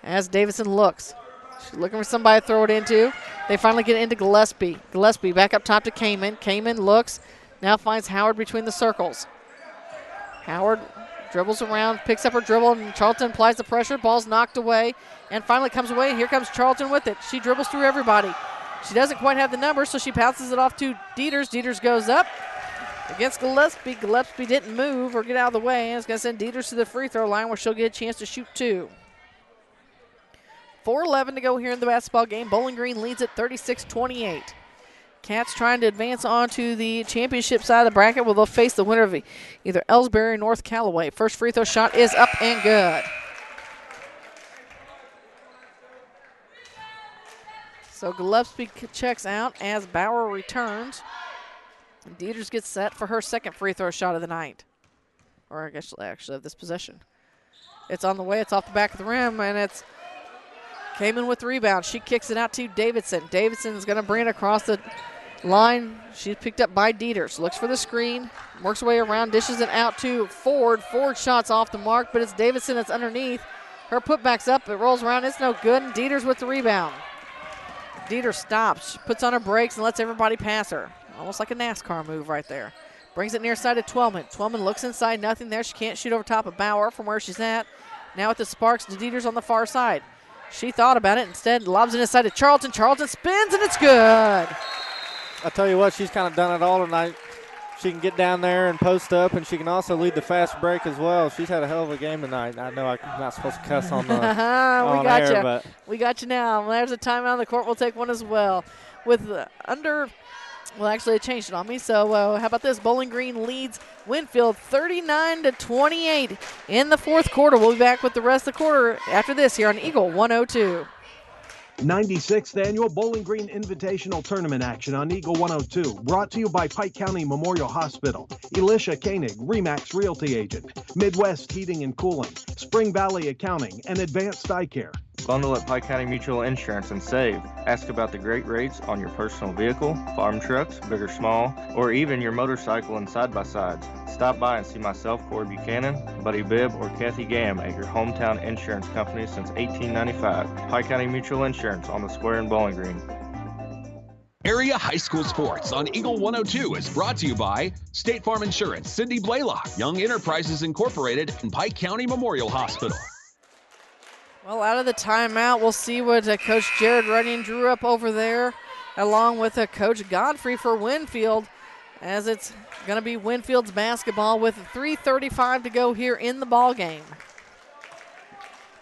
as Davidson looks. She's looking for somebody to throw it into. They finally get into Gillespie. Gillespie back up top to Kamen. Kamen looks, now finds Howard between the circles. Howard dribbles around, picks up her dribble, and Charlton applies the pressure. Ball's knocked away and finally comes away. Here comes Charlton with it. She dribbles through everybody. She doesn't quite have the number, so she bounces it off to Dieters. Dieters goes up against Gillespie. Gillespie didn't move or get out of the way, and it's going to send Dieters to the free throw line where she'll get a chance to shoot 2. 4:11 to go here in the basketball game. Bowling Green leads at 36-28. Cats trying to advance on to the championship side of the bracket. Well, they'll face the winner of either Ellsbury or North Callaway. First free throw shot is up and good. So Gillespie checks out as Bauer returns. And Dieters gets set for her second free throw shot of the night. Or I guess actually of this possession. It's on the way. It's off the back of the rim, and it's Kamen with the rebound. She kicks it out to Davidson. Davidson's going to bring it across the line. She's picked up by Dieters. Looks for the screen. Works her way around. Dishes it out to Ford. Ford shots off the mark, but it's Davidson that's underneath. Her putback's up. It rolls around. It's no good, and Dieters with the rebound. Dieters stops, puts on her brakes, and lets everybody pass her. Almost like a NASCAR move right there. Brings it near side to Twelman. Twelman looks inside, nothing there. She can't shoot over top of Bauer from where she's at. Now with the Sparks to Dieters on the far side. She thought about it. Instead, lobs it inside to Charlton. Charlton spins, and it's good. I tell you what, she's kind of done it all tonight. She can get down there and post up, and she can also lead the fast break as well. She's had a hell of a game tonight. I know I'm not supposed to cuss on the on air, but we got you now. There's a timeout on the court. We'll take one as well. With well, actually, it changed it on me. So how about this? Bowling Green leads Winfield 39-28 in the fourth quarter. We'll be back with the rest of the quarter after this here on Eagle 102. 96th Annual Bowling Green Invitational Tournament action on Eagle 102. Brought to you by Pike County Memorial Hospital, Elisha Koenig, RE/MAX Realty Agent, Midwest Heating and Cooling, Spring Valley Accounting, and Advanced Eye Care. Bundle at Pike County Mutual Insurance and save. Ask about the great rates on your personal vehicle, farm trucks, big or small, or even your motorcycle and side-by-sides. Stop by and see myself, Corey Buchanan, Buddy Bibb, or Kathy Gam at your hometown insurance company since 1895. Pike County Mutual Insurance on the square in Bowling Green. Area High School Sports on Eagle 102 is brought to you by State Farm Insurance, Cindy Blaylock, Young Enterprises Incorporated, and Pike County Memorial Hospital. Well, out of the timeout, we'll see what Coach Jared Runyon drew up over there, along with Coach Godfrey for Winfield, as it's going to be Winfield's basketball with 3:35 to go here in the ball game.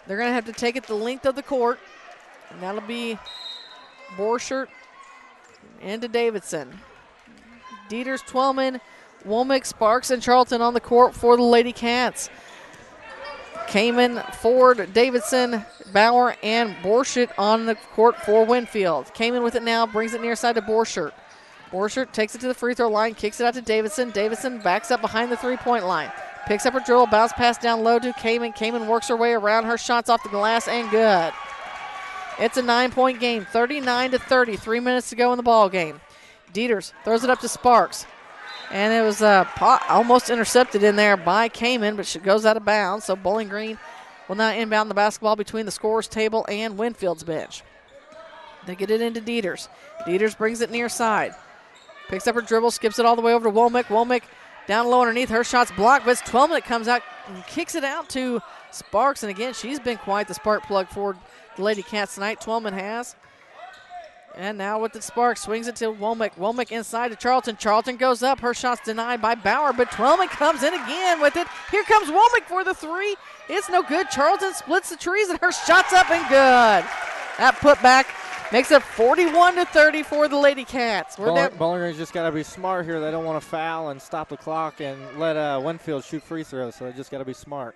They're going to have to take it the length of the court, and that'll be Borchert into Davidson. Dieters, Twellman, Womack, Sparks, and Charlton on the court for the LadyCats. Kamen, Ford, Davidson, Bauer, and Borchert on the court for Winfield. Kamen with it now, brings it near side to Borchert. Borchert takes it to the free throw line, kicks it out to Davidson. Davidson backs up behind the three-point line. Picks up her dribble, bounce pass down low to Kamen. Kamen works her way around, her shots off the glass and good. It's a 9-point game, 39-30, 3 minutes to go in the ball game. Dieters throws it up to Sparks. And it was almost intercepted in there by Kamen, but she goes out of bounds. So Bowling Green will now inbound the basketball between the scorer's table and Winfield's bench. They get it into Dieters. Dieters brings it near side. Picks up her dribble, skips it all the way over to Womack. Womack down low underneath. Her shot's blocked, but it's Twellman that comes out and kicks it out to Sparks. And again, she's been quite the spark plug for the LadyCats tonight. Twellman has. And now with the Sparks, swings it to Womack. Womack inside to Charlton. Charlton goes up. Her shot's denied by Bauer, but Twellman comes in again with it. Here comes Womack for the three. It's no good. Charlton splits the trees, and her shot's up and good. That putback makes it 41-30 for the LadyCats. Bowling Green's just got to be smart here. They don't want to foul and stop the clock and let Winfield shoot free throws, so they just got to be smart.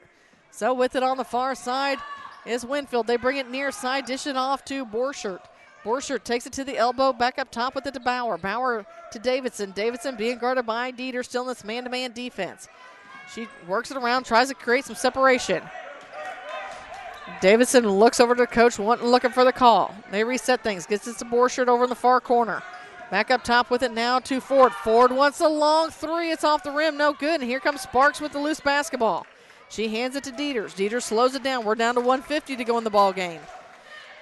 So with it on the far side is Winfield. They bring it near side, dish it off to Borchert. Borchert takes it to the elbow, back up top with it to Bauer. Bauer to Davidson. Davidson being guarded by Dieter, still in this man-to-man defense. She works it around, tries to create some separation. Davidson looks over to coach, looking for the call. They reset things, gets it to Borchert over in the far corner. Back up top with it now to Ford. Ford wants a long three. It's off the rim, no good. And here comes Sparks with the loose basketball. She hands it to Dieters. Dieters slows it down. We're down to 150 to go in the ball game.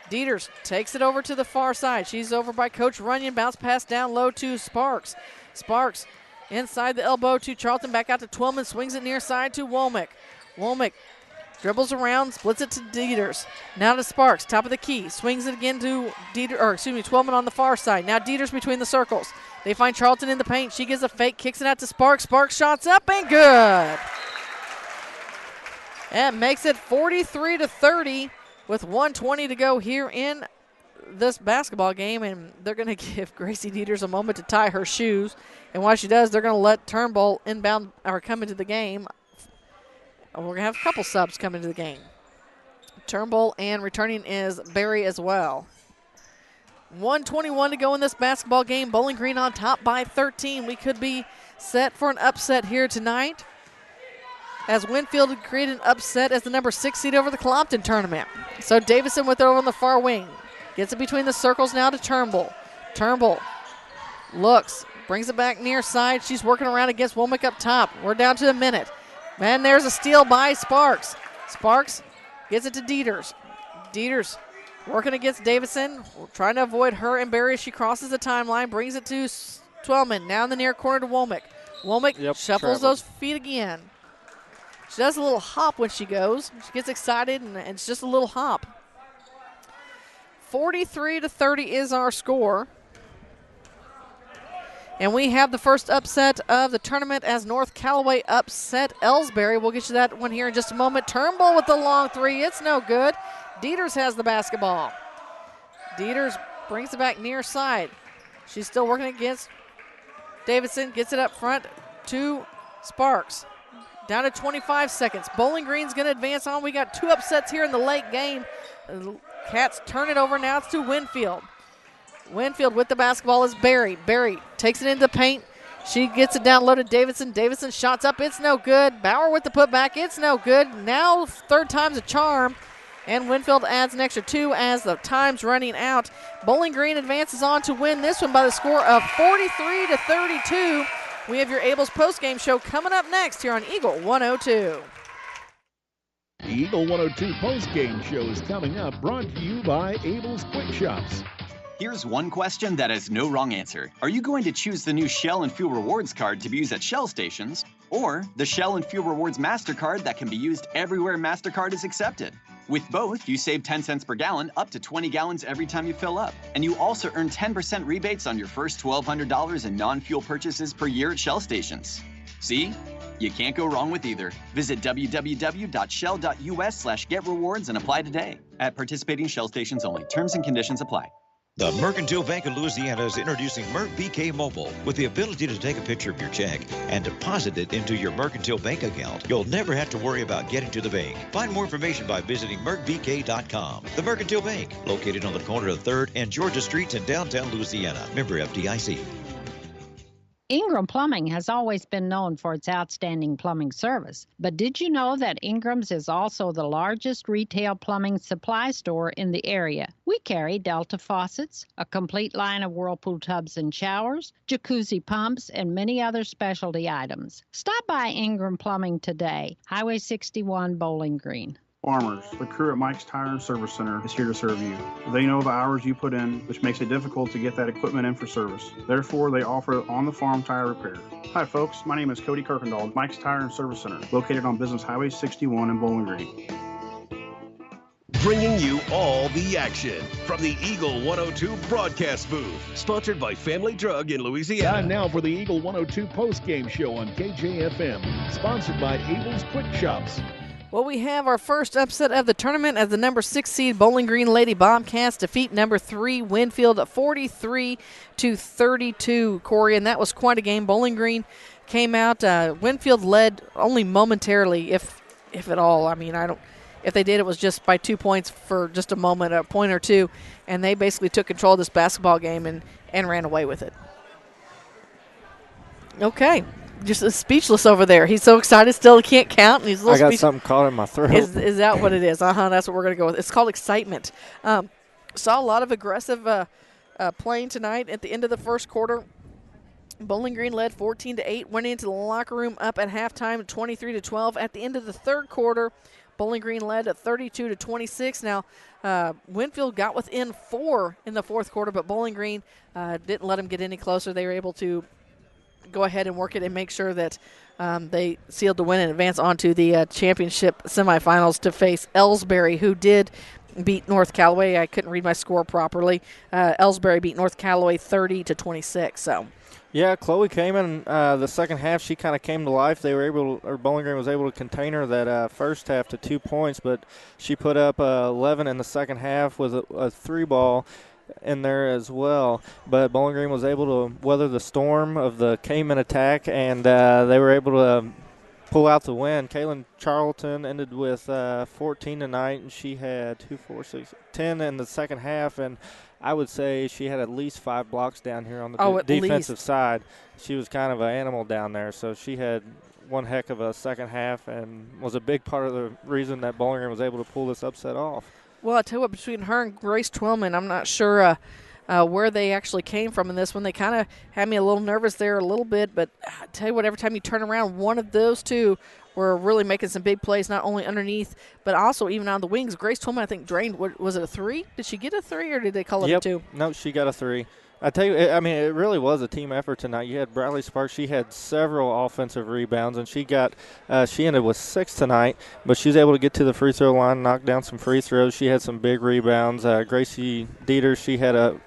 Dieters takes it over to the far side. She's over by Coach Runyon. Bounce pass down low to Sparks. Sparks inside the elbow to Charlton. Back out to Twellman. Swings it near side to Womack. Womack dribbles around, splits it to Dieters. Now to Sparks, top of the key. Swings it again to Twellman on the far side. Now Dieters between the circles. They find Charlton in the paint. She gives a fake, kicks it out to Sparks. Sparks shots up and good. That makes it 43-30. With 1:20 to go here in this basketball game, and they're going to give Gracie Dieters a moment to tie her shoes. And while she does, they're going to let Turnbull inbound or come into the game. We're going to have a couple subs come into the game. Turnbull, and returning is Barry as well. 1:21 to go in this basketball game. Bowling Green on top by 13. We could be set for an upset here tonight, as Winfield had created an upset as the number 6 seed over the Clopton tournament. So Davidson with it over on the far wing. Gets it between the circles now to Turnbull. Turnbull looks, brings it back near side. She's working around against Womack up top. We're down to a minute. And there's a steal by Sparks. Sparks gets it to Dieters. Dieters working against Davidson, trying to avoid her and Barry as she crosses the timeline. Brings it to Twellman. Now in the near corner to Womack. Womack shuffles those feet again. She does a little hop when she goes. She gets excited, and it's just a little hop. 43-30 is our score. And we have the first upset of the tournament as North Callaway upset Ellsbury. We'll get you that one here in just a moment. Turnbull with the long three. It's no good. Dieters has the basketball. Dieters brings it back near side. She's still working against Davidson. Gets it up front to Sparks. Down to 25 seconds. Bowling Green's going to advance on. We got two upsets here in the late game. The Cats turn it over. Now it's to Winfield. Winfield with the basketball is Barry. Barry takes it into the paint. She gets it down low to Davidson. Davidson shots up. It's no good. Bauer with the putback. It's no good. Now third time's a charm. And Winfield adds an extra 2 as the time's running out. Bowling Green advances on to win this one by the score of 43-32. We have your Abel's postgame show coming up next here on Eagle 102. The Eagle 102 postgame show is coming up, brought to you by Abel's Quick Shops. Here's one question that has no wrong answer. Are you going to choose the new Shell and Fuel Rewards card to be used at Shell stations, or the Shell and Fuel Rewards MasterCard that can be used everywhere MasterCard is accepted? With both, you save 10 cents per gallon, up to 20 gallons every time you fill up. And you also earn 10% rebates on your first $1,200 in non-fuel purchases per year at Shell stations. See? You can't go wrong with either. Visit www.shell.us/getrewards and apply today. At participating Shell stations only. Terms and conditions apply. The Mercantile Bank of Louisiana is introducing MERC-BK Mobile. With the ability to take a picture of your check and deposit it into your Mercantile Bank account, you'll never have to worry about getting to the bank. Find more information by visiting mercbk.com. The Mercantile Bank, located on the corner of 3rd and Georgia Streets in downtown Louisiana. Member FDIC. Ingram Plumbing has always been known for its outstanding plumbing service. But did you know that Ingram's is also the largest retail plumbing supply store in the area? We carry Delta faucets, a complete line of Whirlpool tubs and showers, jacuzzi pumps, and many other specialty items. Stop by Ingram Plumbing today, Highway 61, Bowling Green. Farmers, the crew at Mike's Tire and Service Center is here to serve you. They know the hours you put in, which makes it difficult to get that equipment in for service. Therefore, they offer on-the-farm tire repair. Hi folks, my name is Cody Kirkendall, Mike's Tire and Service Center, located on Business Highway 61 in Bowling Green. Bringing you all the action from the Eagle 102 broadcast booth. Sponsored by Family Drug in Louisiana. Time now for the Eagle 102 postgame show on KJFM. Sponsored by Abel's Quick Shops. Well, we have our first upset of the tournament as the number 6 seed Bowling Green Lady Bobcats defeat number 3 Winfield 43-32, Corey, and that was quite a game. Bowling Green came out. Winfield led only momentarily, if at all. I mean, if they did, it was just by 2 points for just a moment, a point or two, and they basically took control of this basketball game and ran away with it. Okay. Just speechless over there. He's so excited still he can't count. And he's a little I got something caught in my throat. Is that what it is? That's what we're going to go with. It's called excitement. Saw a lot of aggressive playing tonight at the end of the first quarter. Bowling Green led 14-8, went into the locker room up at halftime 23-12. At the end of the third quarter, Bowling Green led at 32-26. Now, Winfield got within 4 in the fourth quarter, but Bowling Green didn't let them get any closer. They were able to go ahead and work it and make sure that they sealed the win and advance on to the championship semifinals to face Ellsbury, who did beat North Callaway. I couldn't read my score properly. Ellsbury beat North Callaway 30-26. So. Yeah, Chloe came in the second half. She kind of came to life. Bowling Green was able to contain her that first half to 2 points, but she put up 11 in the second half with a 3-ball in there as well. But Bowling Green was able to weather the storm of the Cayman attack, and they were able to pull out the win. Kaylin Charlton ended with 14 tonight, and she had 10 in the second half, and I would say she had at least 5 blocks down here on the defensive side. She was kind of an animal down there, so she had one heck of a second half and was a big part of the reason that Bowling Green was able to pull this upset off. Well, I tell you what, between her and Grace Twillman, I'm not sure where they actually came from in this one. They kind of had me a little nervous there a little bit, but I tell you what, every time you turn around, one of those two were really making some big plays, not only underneath, but also even on the wings. Grace Twillman, I think, drained, was it a 3? Did she get a 3, or did they call it a 2? No, she got a 3. I tell you, it really was a team effort tonight. You had Bradley Sparks. She had several offensive rebounds, and she ended with 6 tonight, but she was able to get to the free throw line, knock down some free throws. She had some big rebounds. Gracie Dieter, she had a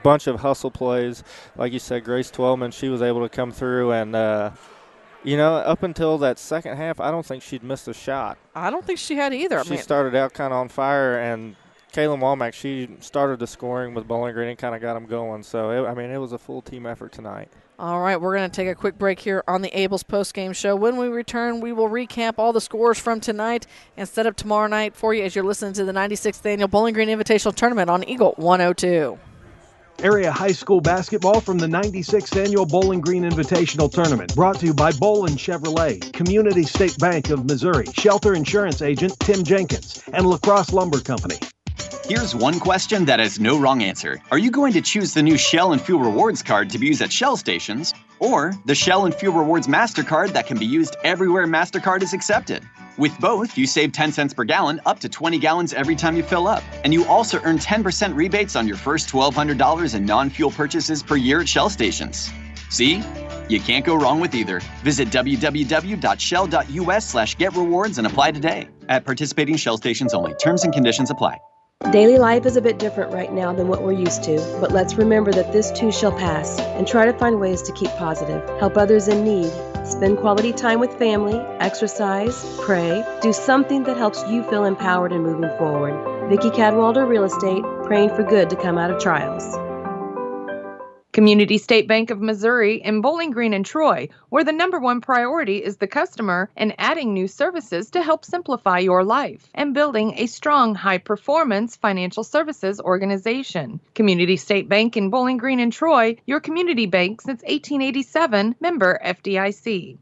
bunch of hustle plays. Like you said, Grace Twellman, she was able to come through, and, up until that second half, I don't think she'd missed a shot. I don't think she had either. She started out kind of on fire, and Kaylin Womack, she started the scoring with Bowling Green and kind of got them going. So, it was a full team effort tonight. All right, we're going to take a quick break here on the Abel's postgame show. When we return, we will recap all the scores from tonight and set up tomorrow night for you as you're listening to the 96th Annual Bowling Green Invitational Tournament on Eagle 102. Area high school basketball from the 96th Annual Bowling Green Invitational Tournament. Brought to you by Bolin Chevrolet, Community State Bank of Missouri, Shelter Insurance Agent Tim Jenkins, and La Crosse Lumber Company. Here's one question that has no wrong answer. Are you going to choose the new Shell and Fuel Rewards card to be used at Shell stations, or the Shell and Fuel Rewards MasterCard that can be used everywhere MasterCard is accepted? With both, you save 10 cents per gallon, up to 20 gallons every time you fill up. And you also earn 10% rebates on your first $1,200 in non-fuel purchases per year at Shell stations. See? You can't go wrong with either. Visit www.shell.us/getrewards and apply today. At participating Shell stations only. Terms and conditions apply. Daily life is a bit different right now than what we're used to, but let's remember that this too shall pass and try to find ways to keep positive, help others in need, spend quality time with family, exercise, pray, do something that helps you feel empowered and moving forward. Vicki Cadwalder, Real Estate, praying for good to come out of trials. Community State Bank of Missouri in Bowling Green and Troy, where the #1 priority is the customer and adding new services to help simplify your life and building a strong, high-performance financial services organization. Community State Bank in Bowling Green and Troy, your community bank since 1887, member FDIC.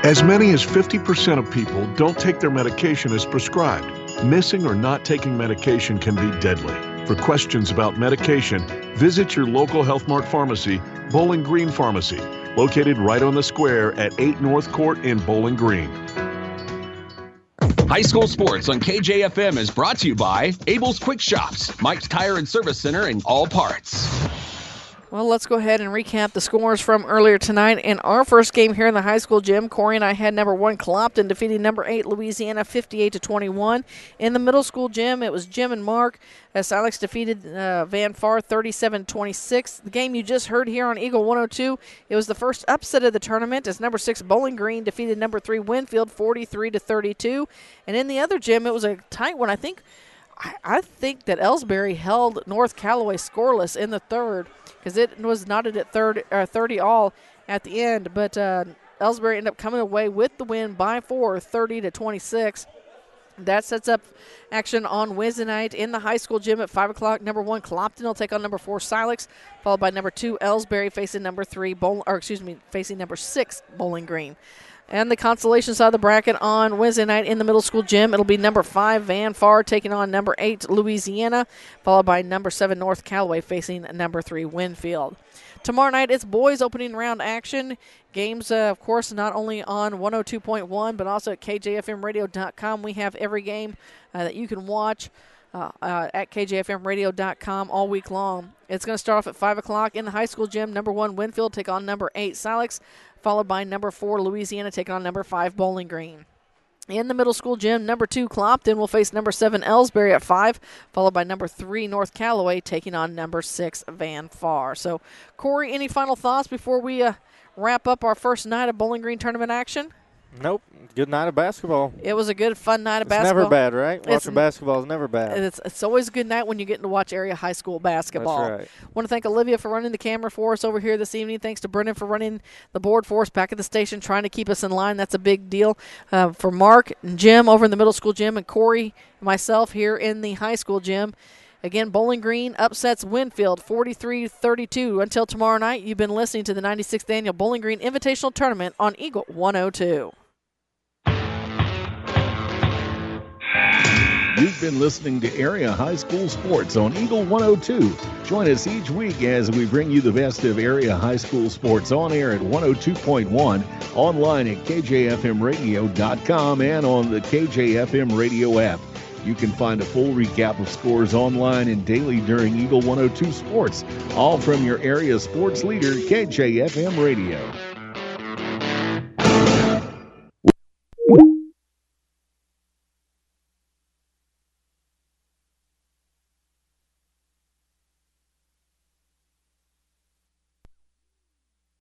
As many as 50% of people don't take their medication as prescribed. Missing or not taking medication can be deadly. For questions about medication, visit your local Health Mart pharmacy, Bowling Green Pharmacy, located right on the square at 8 North Court in Bowling Green. High school sports on KJFM is brought to you by Abel's Quick Shops, Mike's Tire and Service Center, and All Parts. Well, let's go ahead and recap the scores from earlier tonight. In our first game here in the high school gym, Corey and I had #1 Clopton defeating #8 Louisiana 58-21. In the middle school gym, it was Jim and Mark as Silex defeated Van Far 37-26. The game you just heard here on Eagle 102, it was the first upset of the tournament as #6 Bowling Green defeated #3 Winfield 43-32. And in the other gym, it was a tight one. I think that Ellsbury held North Callaway scoreless in the third, because it was knotted at 30 all at the end. But Ellsbury ended up coming away with the win by 4, 30-26. That sets up action on Wednesday night in the high school gym at 5 o'clock. #1 Clopton will take on #4 Silex, followed by #2 Ellsbury facing facing #6 Bowling Green. And the consolation side of the bracket on Wednesday night in the middle school gym, it'll be #5 Van Far taking on #8 Louisiana, followed by #7 North Callaway facing #3 Winfield. Tomorrow night, it's boys opening round action. Games, of course, not only on 102.1, but also at KJFMradio.com. We have every game that you can watch at KJFMradio.com all week long. It's going to start off at 5 o'clock in the high school gym. #1 Winfield take on #8 Silex, followed by #4 Louisiana take on #5 Bowling Green. In the middle school gym, #2 Clopton will face #7 Ellsbury at 5, followed by #3 North Callaway taking on #6 Van Far. So, Corey, any final thoughts before we wrap up our first night of Bowling Green tournament action? Nope. Good night of basketball. It was a good, fun night of It's basketball. Never bad, right? Watching basketball is never bad. It's always a good night when you get to watch area high school basketball. That's right. I want to thank Olivia for running the camera for us over here this evening. Thanks to Brendan for running the board for us back at the station, trying to keep us in line. That's a big deal. For Mark and Jim over in the middle school gym, and Corey and myself here in the high school gym. Again, Bowling Green upsets Winfield 43-32. Until tomorrow night, you've been listening to the 96th Annual Bowling Green Invitational Tournament on Eagle 102. You've been listening to Area High School Sports on Eagle 102. Join us each week as we bring you the best of area high school sports on air at 102.1, online at KJFMradio.com, and on the KJFM radio app. You can find a full recap of scores online and daily during Eagle 102 Sports, all from your area sports leader, KJFM Radio.